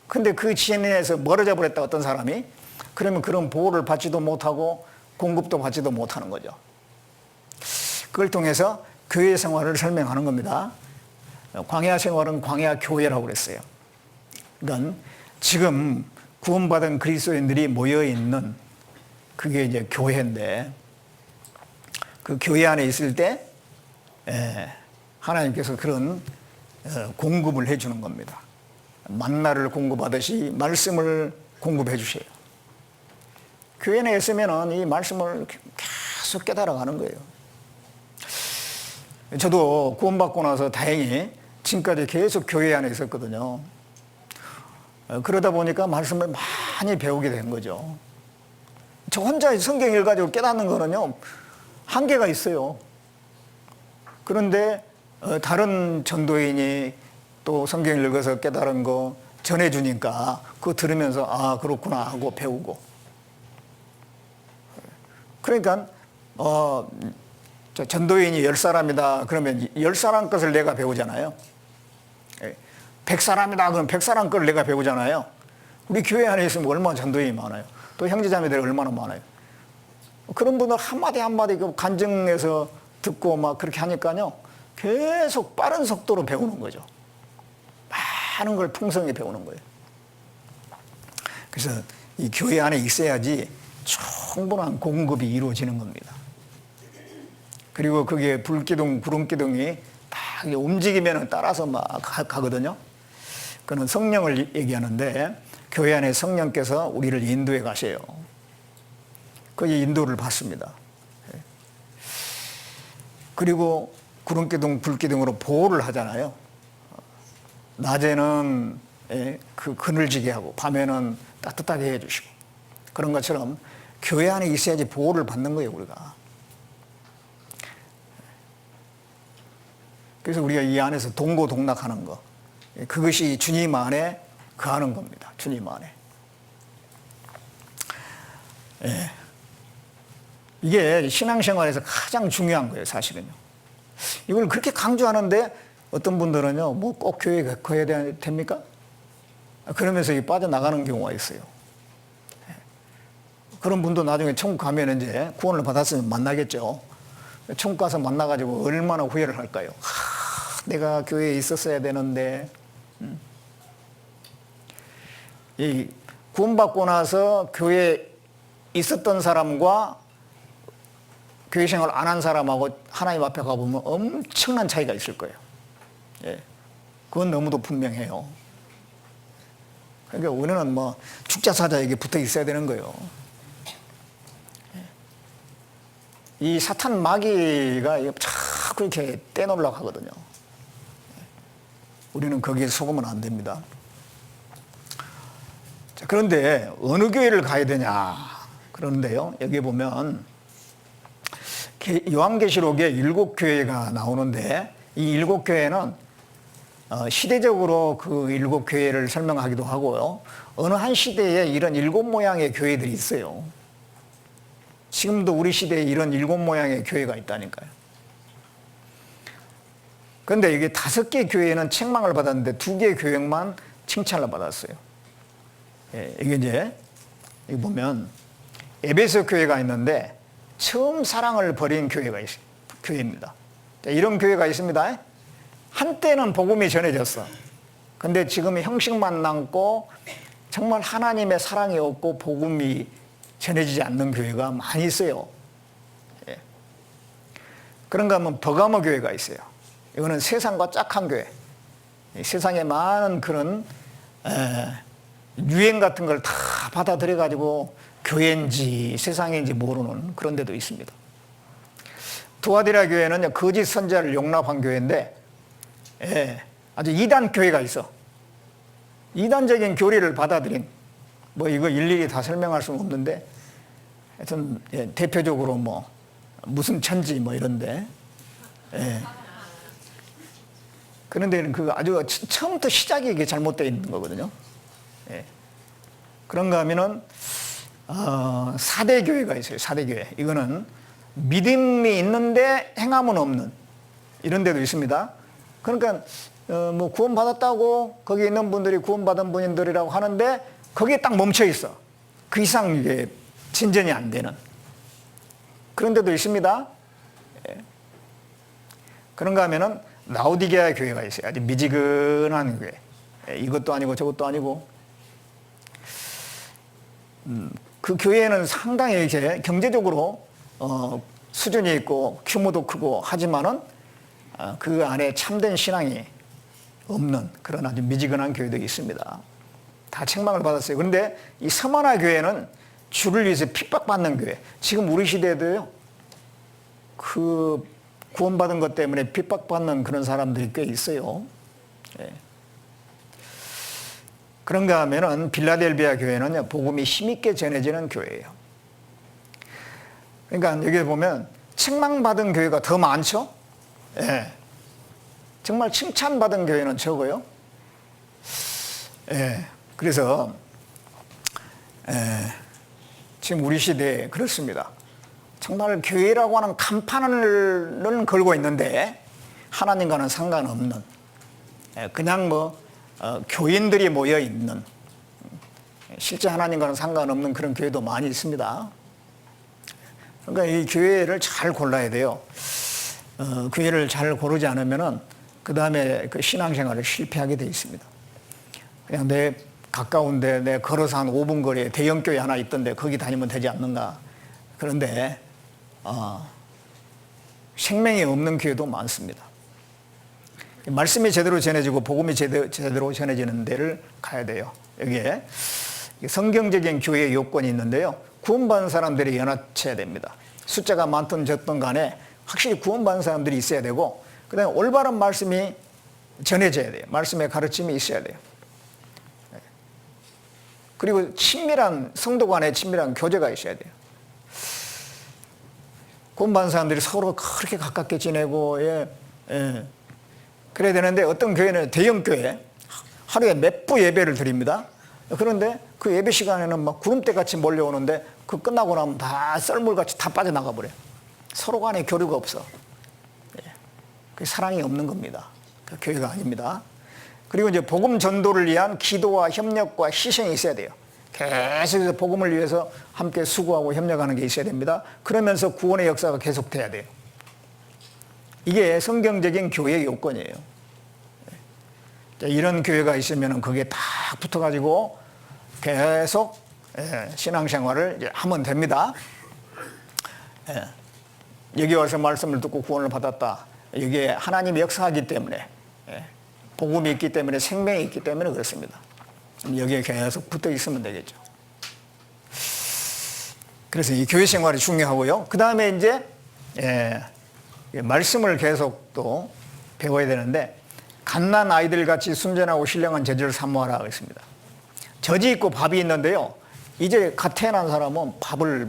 근데 그 진에서 멀어져 버렸다, 어떤 사람이. 그러면 그런 보호를 받지도 못하고 공급도 받지도 못하는 거죠. 그걸 통해서 교회 생활을 설명하는 겁니다. 광야 생활은 광야 교회라고 그랬어요. 그러니까 지금 구원받은 그리스도인들이 모여있는 그게 이제 교회인데, 그 교회 안에 있을 때 하나님께서 그런 공급을 해주는 겁니다. 만나를 공급하듯이 말씀을 공급해 주세요. 교회 내에 있으면 이 말씀을 계속 깨달아가는 거예요. 저도 구원받고 나서 다행히 지금까지 계속 교회 안에 있었거든요. 그러다 보니까 말씀을 많이 배우게 된 거죠. 저 혼자 성경 읽어가지고 깨닫는 거는요, 한계가 있어요. 그런데 다른 전도인이 또 성경 읽어서 깨달은 거 전해주니까 그거 들으면서 아, 그렇구나 하고 배우고. 그러니까 전도인이 10사람이다 그러면 10사람 것을 내가 배우잖아요. 100사람이다 그러면 100사람 걸 내가 배우잖아요. 우리 교회 안에 있으면 얼마나 전도인이 많아요. 또 형제자매들이 얼마나 많아요. 그런 분들 한마디 한마디 간증해서 듣고 막 그렇게 하니까요, 계속 빠른 속도로 배우는 거죠. 많은 걸 풍성히 배우는 거예요. 그래서 이 교회 안에 있어야지 충분한 공급이 이루어지는 겁니다. 그리고 그게 불기둥, 구름기둥이 딱 움직이면 따라서 막 가거든요. 그는 성령을 얘기하는데, 교회 안에 성령께서 우리를 인도해 가세요. 그 인도를 받습니다. 그리고 구름기둥, 불기둥으로 보호를 하잖아요. 낮에는 그 그늘지게 하고 밤에는 따뜻하게 해주시고, 그런 것처럼 교회 안에 있어야지 보호를 받는 거예요, 우리가. 그래서 우리가 이 안에서 동고동락하는 거, 그것이 주님 안에 거하는 겁니다. 주님 안에. 이게 신앙생활에서 가장 중요한 거예요, 사실은요. 이걸 그렇게 강조하는데 어떤 분들은요, 뭐 꼭 교회에 가야 됩니까? 그러면서 빠져나가는 경우가 있어요. 그런 분도 나중에 천국 가면 이제 구원을 받았으면 만나겠죠. 천국 가서 만나가지고 얼마나 후회를 할까요? 내가 교회에 있었어야 되는데. 이 구원받고 나서 교회에 있었던 사람과 교회 생활 안 한 사람하고 하나님 앞에 가보면 엄청난 차이가 있을 거예요. 그건 너무도 분명해요. 그러니까 우리는 뭐 죽자사자에게 붙어 있어야 되는 거예요. 이 사탄 마귀가 자꾸 이렇게 떼놓으려고 하거든요. 우리는 거기에 속으면 안 됩니다. 자, 그런데 어느 교회를 가야 되냐? 그러는데요, 여기 보면 요한계시록에 7교회가 나오는데, 이 7교회는 시대적으로 그 7교회를 설명하기도 하고요, 어느 한 시대에 이런 7모양의 교회들이 있어요. 지금도 우리 시대에 이런 7모양의 교회가 있다니까요. 그런데 이게 5개 교회는 책망을 받았는데 2개 교회만 칭찬을 받았어요. 이게 이제 여기 보면 에베소 교회가 있는데 처음 사랑을 버린 교회입니다. 이런 교회가 있습니다. 한때는 복음이 전해졌어. 근데 지금 형식만 남고 정말 하나님의 사랑이 없고 복음이 전해지지 않는 교회가 많이 있어요. 그런가 하면 버가모 교회가 있어요. 이거는 세상과 짝한 교회. 세상에 많은 그런 유행 같은 걸 다 받아들여 가지고 교회인지 세상인지 모르는 그런 데도 있습니다. 두아디라 교회는 거짓 선자를 용납한 교회인데, 예, 아주 이단 교회가 있어. 이단적인 교리를 받아들인, 뭐 이거 일일이 다 설명할 수는 없는데, 하여튼 예, 대표적으로 뭐 무슨 천지 뭐 이런데, 예. 그런데 그 아주 처음부터 시작이 이게 잘못되어 있는 거거든요. 예. 그런가 하면은 4대 교회가 있어요. 4대 교회. 이거는 믿음이 있는데 행함은 없는 이런 데도 있습니다. 그러니까 뭐 구원받았다고 거기 있는 분들이 구원받은 분들이라고 하는데 거기에 딱 멈춰 있어. 그 이상 이게 진전이 안 되는 그런 데도 있습니다. 예. 그런가 하면은 라오디게아 교회가 있어요. 아주 미지근한 교회. 예, 이것도 아니고 저것도 아니고. 그 교회는 상당히 이제 경제적으로 수준이 있고 규모도 크고 하지만은 그 안에 참된 신앙이 없는 그런 아주 미지근한 교회도 있습니다. 다 책망을 받았어요. 그런데 이 서머나 교회는 주를 위해서 핍박받는 교회. 지금 우리 시대에도요. 그 구원받은 것 때문에 핍박받는 그런 사람들이 꽤 있어요. 예. 그런가 하면은 빌라델비아 교회는 복음이 힘있게 전해지는 교회예요. 그러니까 여기 보면 책망받은 교회가 더 많죠? 예. 정말 칭찬받은 교회는 적어요. 예. 그래서 지금 우리 시대에 그렇습니다. 정말 교회라고 하는 간판을 걸고 있는데 하나님과는 상관없는 그냥 뭐 교인들이 모여 있는 실제 하나님과는 상관없는 그런 교회도 많이 있습니다. 그러니까 이 교회를 잘 골라야 돼요. 교회를 잘 고르지 않으면은 그 다음에 그 신앙생활을 실패하게 돼 있습니다. 그냥 내 가까운데 내 걸어서 한 5분 거리에 대형 교회 하나 있던데 거기 다니면 되지 않는가. 그런데 생명이 없는 교회도 많습니다. 말씀이 제대로 전해지고 복음이 제대로 전해지는 데를 가야 돼요. 여기에 성경적인 교회의 요건이 있는데요. 구원받은 사람들이 연합쳐야 됩니다. 숫자가 많든 적든 간에 확실히 구원받은 사람들이 있어야 되고 그다음에 올바른 말씀이 전해져야 돼요. 말씀의 가르침이 있어야 돼요. 그리고 친밀한 성도 간의 친밀한 교제가 있어야 돼요. 구원받은 사람들이 서로 그렇게 가깝게 지내고 그래야 되는데 어떤 교회는 대형 교회 하루에 몇 부 예배를 드립니다. 그런데 그 예배 시간에는 막 구름대같이 몰려오는데 그 끝나고 나면 다 썰물같이 다 빠져나가 버려요. 서로 간에 교류가 없어. 그 사랑이 없는 겁니다. 그 교회가 아닙니다. 그리고 이제 복음 전도를 위한 기도와 협력과 희생이 있어야 돼요. 계속해서 복음을 위해서 함께 수고하고 협력하는 게 있어야 됩니다. 그러면서 구원의 역사가 계속돼야 돼요. 이게 성경적인 교회의 요건이에요. 이런 교회가 있으면 거기에 딱 붙어가지고 계속 신앙생활을 하면 됩니다. 여기 와서 말씀을 듣고 구원을 받았다. 여기에 하나님이 역사하기 때문에 복음이 있기 때문에 생명이 있기 때문에 그렇습니다. 여기에 계속 붙어 있으면 되겠죠. 그래서 이 교회 생활이 중요하고요. 그 다음에 이제 말씀을 계속 또 배워야 되는데 갓난 아이들 같이 순전하고 신령한 저지를 사모하라 그랬습니다. 젖이 있고 밥이 있는데요. 이제 갓 태어난 사람은 밥을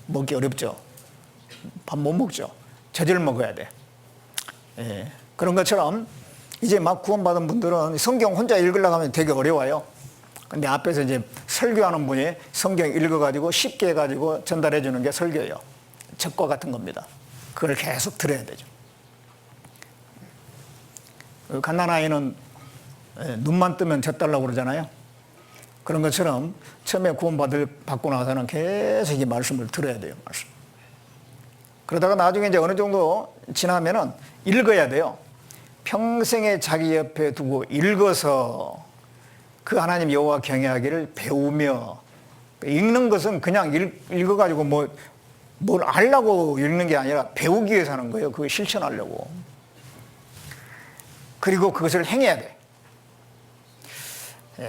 먹기 어렵죠. 밥 못 먹죠. 저지를 먹어야 돼. 그런 것처럼 이제 막 구원받은 분들은 성경 혼자 읽으려고 하면 되게 어려워요. 근데 앞에서 이제 설교하는 분이 성경 읽어가지고 쉽게 해가지고 전달해 주는 게 설교예요. 적과 같은 겁니다. 그걸 계속 들어야 되죠. 갓난아이는 눈만 뜨면 젖달라고 그러잖아요. 그런 것처럼 처음에 받고 나서는 계속 이 말씀을 들어야 돼요. 말씀. 그러다가 나중에 이제 어느 정도 지나면은 읽어야 돼요. 평생에 자기 옆에 두고 읽어서 그 하나님 여호와 경외하기를 배우며 읽는 것은 그냥 읽어가지고 뭘 알려고 읽는 게 아니라 배우기 위해서 하는 거예요. 그거 실천하려고. 그리고 그것을 행해야 돼.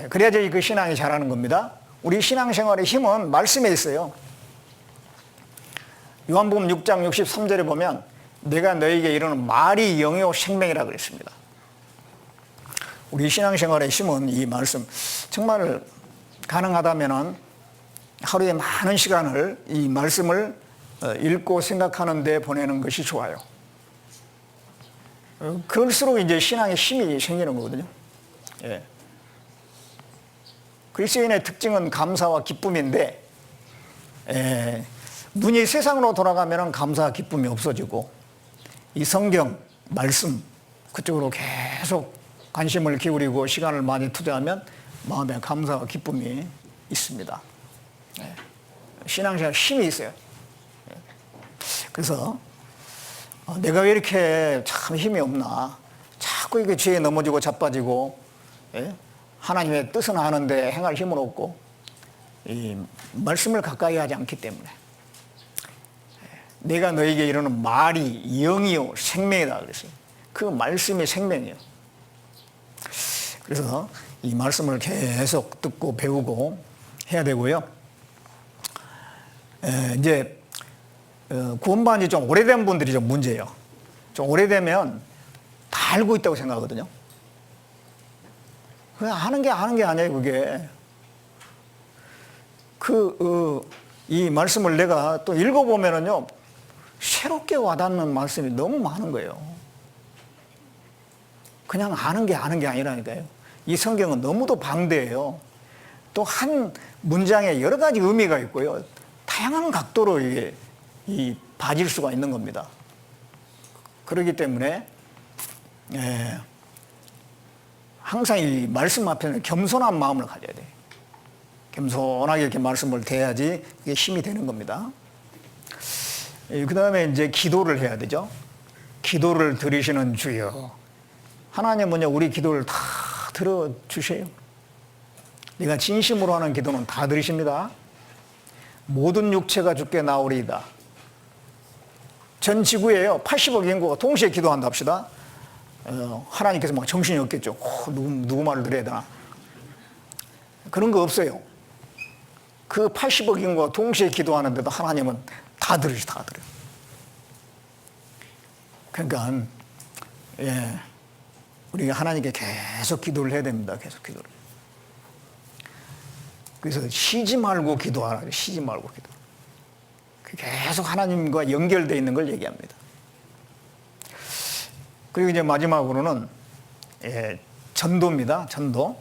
그래야지 그 신앙이 자라는 겁니다. 우리 신앙생활의 힘은 말씀에 있어요. 요한복음 6장 63절에 보면 내가 너에게 이르는 말이 영이요 생명이라 그랬습니다. 우리 신앙생활에 심은 이 말씀, 정말 가능하다면은 하루에 많은 시간을 이 말씀을 읽고 생각하는 데 보내는 것이 좋아요. 그럴수록 이제 신앙에 힘이 생기는 거거든요. 예. 그리스도인의 특징은 감사와 기쁨인데, 눈이 세상으로 돌아가면 감사와 기쁨이 없어지고, 이 성경, 말씀, 그쪽으로 계속 관심을 기울이고 시간을 많이 투자하면 마음에 감사와 기쁨이 있습니다. 신앙생활 힘이 있어요. 그래서 내가 왜 이렇게 참 힘이 없나, 자꾸 이게 죄에 넘어지고 자빠지고, 하나님의 뜻은 아는데 행할 힘은 없고, 이 말씀을 가까이 하지 않기 때문에. 내가 너에게 이르는 말이 영이요 생명이다 그랬어요. 그 말씀이 생명이에요. 그래서 이 말씀을 계속 듣고 배우고 해야 되고요. 이제 구원받은 지 좀 오래된 분들이 좀 문제예요. 좀 오래되면 다 알고 있다고 생각하거든요. 그냥 아는 게 아니에요, 그게. 이 말씀을 내가 또 읽어보면은요, 새롭게 와닿는 말씀이 너무 많은 거예요. 그냥 아는 게 아니라니까요. 이 성경은 너무도 방대해요. 또 한 문장에 여러 가지 의미가 있고요. 다양한 각도로 이게 봐질 수가 있는 겁니다. 그렇기 때문에 항상 이 말씀 앞에는 겸손한 마음을 가져야 돼요. 겸손하게 이렇게 말씀을 대해야지 이게 힘이 되는 겁니다. 그 다음에 이제 기도를 해야 되죠. 기도를 들으시는 주여. 하나님은요, 우리 기도를 다 들어주세요. 네가 진심으로 하는 기도는 다 들으십니다. 모든 육체가 주께 나오리이다. 전 지구에요, 80억 인구가 동시에 기도한다 합시다. 하나님께서 막 정신이 없겠죠. 누구 말을 들어야 되나. 그런 거 없어요. 그 80억 인구가 동시에 기도하는데도 하나님은 다 들으시, 다 들어요. 그러니까, 우리가 하나님께 계속 기도를 해야 됩니다. 계속 기도를. 그래서 쉬지 말고 기도하라. 쉬지 말고 기도. 계속 하나님과 연결되어 있는 걸 얘기합니다. 그리고 이제 마지막으로는 전도입니다. 전도.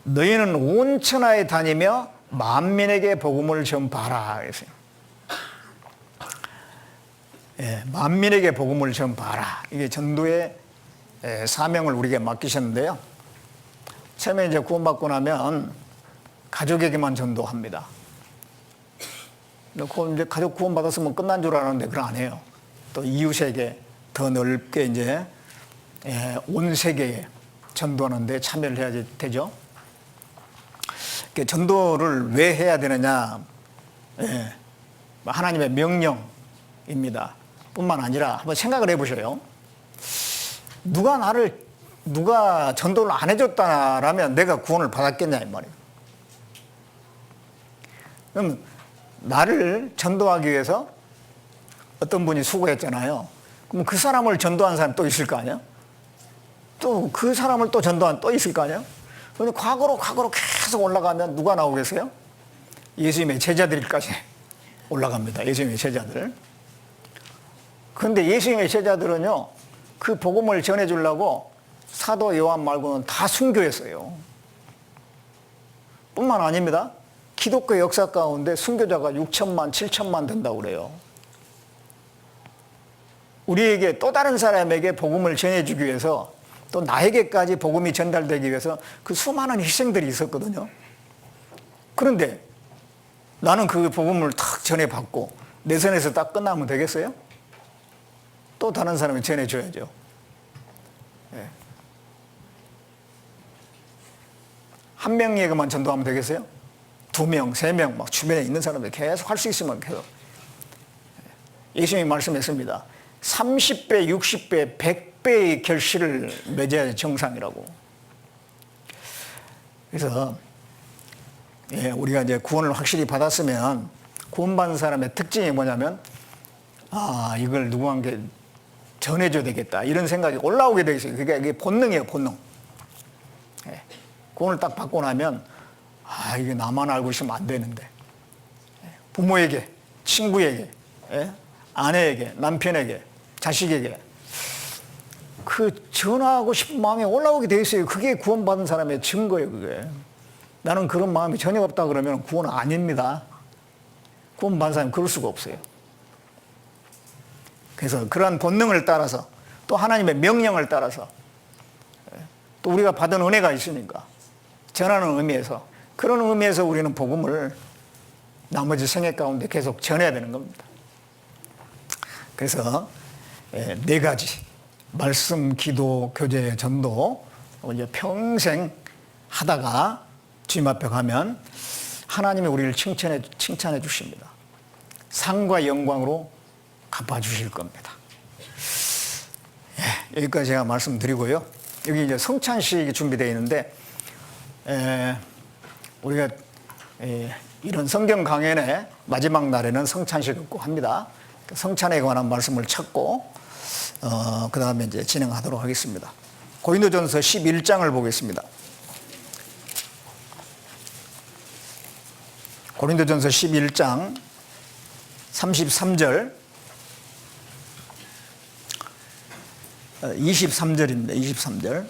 너희는 온 천하에 다니며 만민에게 복음을 전파하라. 그랬어요. 만민에게 복음을 전파하라. 이게 전도의 사명을 우리에게 맡기셨는데요. 처음에 이제 구원받고 나면 가족에게만 전도합니다. 이제 가족 구원받았으면 끝난 줄 알았는데 그건 아니에요. 또 이웃에게 더 넓게 이제 온 세계에 전도하는데 참여를 해야 되죠. 전도를 왜 해야 되느냐? 하나님의 명령입니다. 뿐만 아니라 한번 생각을 해보셔요. 누가 전도를 안 해줬다라면 내가 구원을 받았겠냐 이 말이에요. 그럼 나를 전도하기 위해서 어떤 분이 수고했잖아요. 그럼 그 사람을 전도한 사람이 또 있을 거 아니야? 또 그 사람을 또 전도한 또 있을 거 아니야? 그런데 과거로 계속 올라가면 누가 나오겠어요? 예수님의 제자들까지 올라갑니다. 예수님의 제자들. 그런데 예수님의 제자들은요, 그 복음을 전해주려고 사도 요한 말고는 다 순교했어요. 뿐만 아닙니다. 기독교 역사 가운데 순교자가 6천만, 7천만 된다고 그래요. 우리에게 또 다른 사람에게 복음을 전해주기 위해서 또 나에게까지 복음이 전달되기 위해서 그 수많은 희생들이 있었거든요. 그런데 나는 그 복음을 탁 전해받고 내 선에서 딱 끝나면 되겠어요? 또 다른 사람이 전해줘야죠. 한 명에게만 전도하면 되겠어요? 2명, 3명, 막 주변에 있는 사람들 계속 할 수 있으면 계속. 예수님이 말씀했습니다. 30배, 60배, 100배의 결실을 맺어야 정상이라고. 그래서 우리가 이제 구원을 확실히 받았으면 구원받은 사람의 특징이 뭐냐면, 이걸 누구한테 전해줘야 되겠다 이런 생각이 올라오게 돼 있어요. 그게 본능이에요, 본능. 구원을 딱 받고 나면 이게 나만 알고 있으면 안 되는데, 부모에게, 친구에게, 아내에게, 남편에게, 자식에게 그 전하고 싶은 마음이 올라오게 돼 있어요. 그게 구원받은 사람의 증거예요. 그게. 나는 그런 마음이 전혀 없다 그러면 구원 아닙니다. 구원받은 사람은 그럴 수가 없어요. 그래서 그러한 본능을 따라서, 또 하나님의 명령을 따라서, 또 우리가 받은 은혜가 있으니까 전하는 의미에서, 그런 의미에서 우리는 복음을 나머지 생애 가운데 계속 전해야 되는 겁니다. 그래서 4가지 말씀, 기도, 교제, 전도 이제 평생 하다가 주님 앞에 가면 하나님이 우리를 칭찬해 주십니다. 상과 영광으로 갚아주실 겁니다. 여기까지 제가 말씀드리고요. 여기 이제 성찬식이 준비되어 있는데, 우리가 이런 성경 강연의 마지막 날에는 성찬식을 꼭 합니다. 성찬에 관한 말씀을 찾고, 그 다음에 이제 진행하도록 하겠습니다. 고린도전서 11장을 보겠습니다. 고린도전서 11장 33절, 23절입니다. 23절.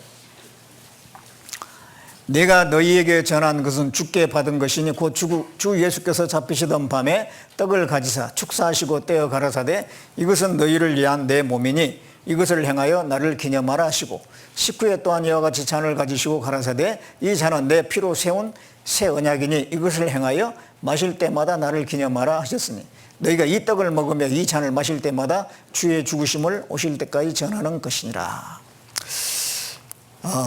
내가 너희에게 전한 것은 주께 받은 것이니 곧 주 예수께서 잡히시던 밤에 떡을 가지사 축사하시고 떼어 가라사대 이것은 너희를 위한 내 몸이니 이것을 행하여 나를 기념하라 하시고 식후에 또한 이와 같이 잔을 가지시고 가라사대 이 잔은 내 피로 세운 새 언약이니 이것을 행하여 마실 때마다 나를 기념하라 하셨으니 너희가 이 떡을 먹으며 이 잔을 마실 때마다 주의 죽으심을 오실 때까지 전하는 것이니라.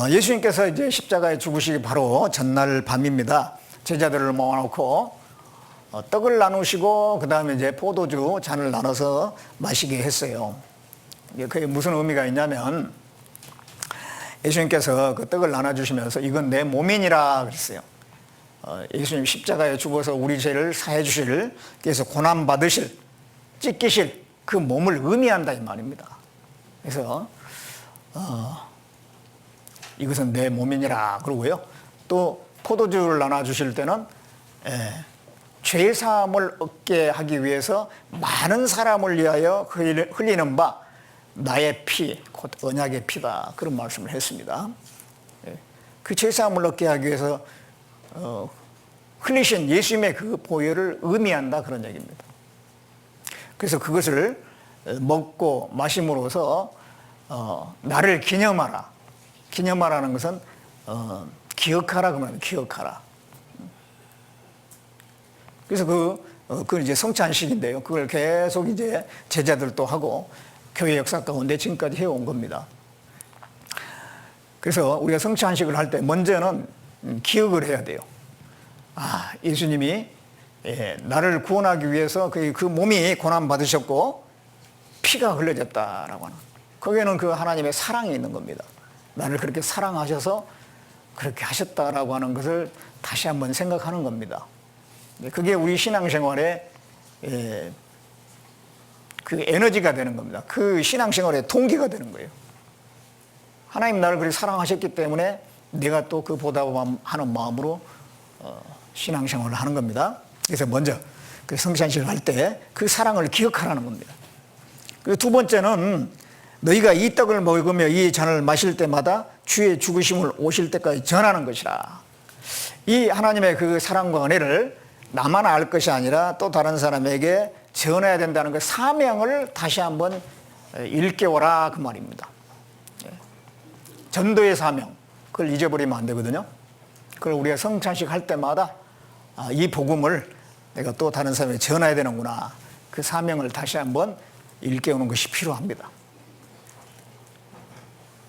예수님께서 이제 십자가에 죽으시기 바로 전날 밤입니다. 제자들을 모아놓고 떡을 나누시고 그 다음에 이제 포도주 잔을 나눠서 마시게 했어요. 그게 무슨 의미가 있냐면 예수님께서 그 떡을 나눠주시면서 이건 내 몸이니라 그랬어요. 예수님 십자가에 죽어서 우리 죄를 사해 주실, 그래서 고난 받으실, 찢기실 그 몸을 의미한다 이 말입니다. 그래서 이것은 내 몸이니라 그러고요. 또 포도주를 나눠주실 때는 죄사함을 얻게 하기 위해서 많은 사람을 위하여 흘리는 바 나의 피, 곧 언약의 피다 그런 말씀을 했습니다. 그 죄사함을 얻게 하기 위해서 흘리신 예수님의 그 보혈을 의미한다 그런 얘기입니다. 그래서 그것을 먹고 마심으로써 나를 기념하라. 기념하라는 것은 기억하라 그 말입니다. 기억하라. 그래서 그 이제 성찬식인데요. 그걸 계속 이제 제자들도 하고 교회 역사 가운데 지금까지 해온 겁니다. 그래서 우리가 성찬식을 할 때 먼저는 기억을 해야 돼요. 예수님이 나를 구원하기 위해서 그 몸이 고난 받으셨고 피가 흘려졌다라고 하는, 거기에는 그 하나님의 사랑이 있는 겁니다. 나를 그렇게 사랑하셔서 그렇게 하셨다라고 하는 것을 다시 한번 생각하는 겁니다. 그게 우리 신앙생활의 그 에너지가 되는 겁니다. 그 신앙생활의 동기가 되는 거예요. 하나님 나를 그렇게 사랑하셨기 때문에 내가 또 그 보답하는 마음으로 신앙생활을 하는 겁니다. 그래서 먼저 그 성찬식을 할 때 그 사랑을 기억하라는 겁니다. 그리고 두 번째는 너희가 이 떡을 먹으며 이 잔을 마실 때마다 주의 죽으심을 오실 때까지 전하는 것이라. 이 하나님의 그 사랑과 은혜를 나만 알 것이 아니라 또 다른 사람에게 전해야 된다는 그 사명을 다시 한번 일깨워라 그 말입니다. 전도의 사명, 그걸 잊어버리면 안 되거든요. 그걸 우리가 성찬식 할 때마다 이 복음을 내가 또 다른 사람에게 전해야 되는구나, 그 사명을 다시 한번 일깨우는 것이 필요합니다.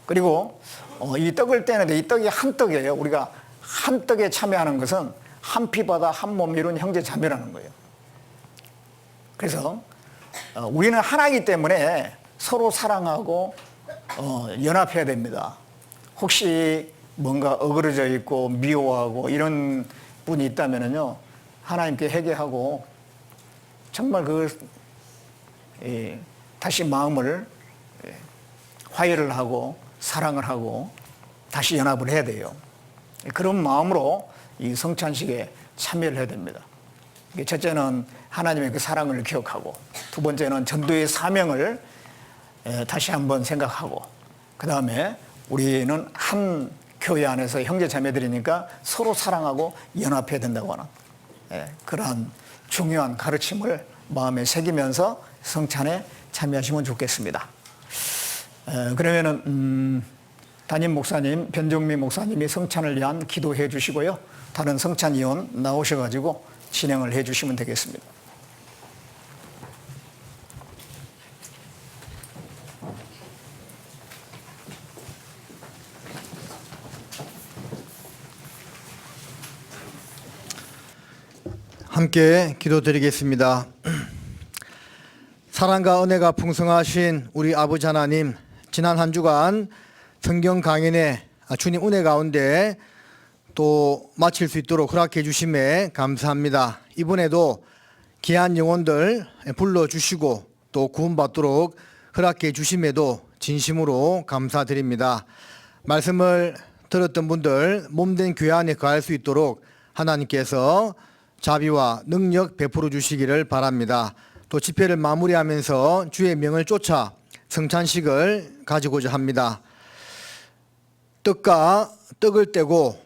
그리고 이 떡을 떼는데 이 떡이 한 떡이에요. 우리가 한 떡에 참여하는 것은 한 피바다 한 몸 이룬 형제 자매라는 거예요. 그래서 우리는 하나이기 때문에 서로 사랑하고 연합해야 됩니다. 혹시 뭔가 어그러져 있고 미워하고 이런 분이 있다면요, 하나님께 회개하고 정말 다시 마음을 화해를 하고 사랑을 하고 다시 연합을 해야 돼요. 그런 마음으로 이 성찬식에 참여를 해야 됩니다. 첫째는 하나님의 그 사랑을 기억하고, 두 번째는 전도의 사명을 다시 한번 생각하고, 그 다음에 우리는 한 교회 안에서 형제 자매들이니까 서로 사랑하고 연합해야 된다고 하는 그러한 중요한 가르침을 마음에 새기면서 성찬에 참여하시면 좋겠습니다. 그러면은 담임 목사님, 변종미 목사님이 성찬을 위한 기도해 주시고요. 다른 성찬 위원 나오셔가지고 진행을 해 주시면 되겠습니다. 함께 기도드리겠습니다. 사랑과 은혜가 풍성하신 우리 아버지 하나님, 지난 한 주간 성경 강연에 주님 은혜 가운데 또 마칠 수 있도록 허락해 주심에 감사합니다. 이번에도 귀한 영혼들 불러주시고 또 구원받도록 허락해 주심에도 진심으로 감사드립니다. 말씀을 들었던 분들 몸된 교회 안에 거할 수 있도록 하나님께서 자비와 능력 베풀어 주시기를 바랍니다. 또 집회를 마무리하면서 주의 명을 쫓아 성찬식을 가지고자 합니다. 떡과 떡을 떼고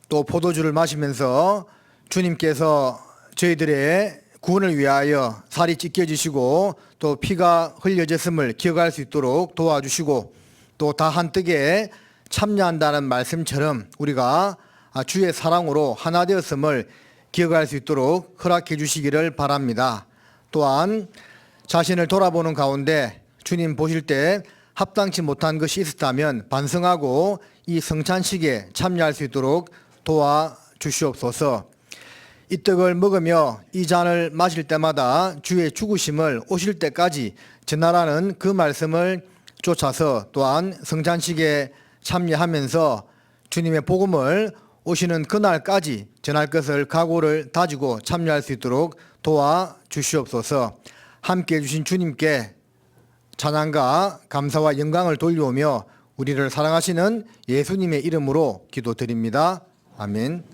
또 포도주를 마시면서 주님께서 저희들의 구원을 위하여 살이 찢겨지시고 또 피가 흘려졌음을 기억할 수 있도록 도와주시고, 또 다 한 떡에 참여한다는 말씀처럼 우리가 주의 사랑으로 하나 되었음을 기억할 수 있도록 허락해 주시기를 바랍니다. 또한 자신을 돌아보는 가운데 주님 보실 때 합당치 못한 것이 있었다면 반성하고 이 성찬식에 참여할 수 있도록 도와주시옵소서. 이 떡을 먹으며 이 잔을 마실 때마다 주의 죽으심을 오실 때까지 전하라는 그 말씀을 쫓아서 또한 성찬식에 참여하면서 주님의 복음을 오시는 그날까지 전할 것을 각오를 다지고 참여할 수 있도록 도와주시옵소서. 함께해 주신 주님께 찬양과 감사와 영광을 돌려오며 우리를 사랑하시는 예수님의 이름으로 기도드립니다. 아멘.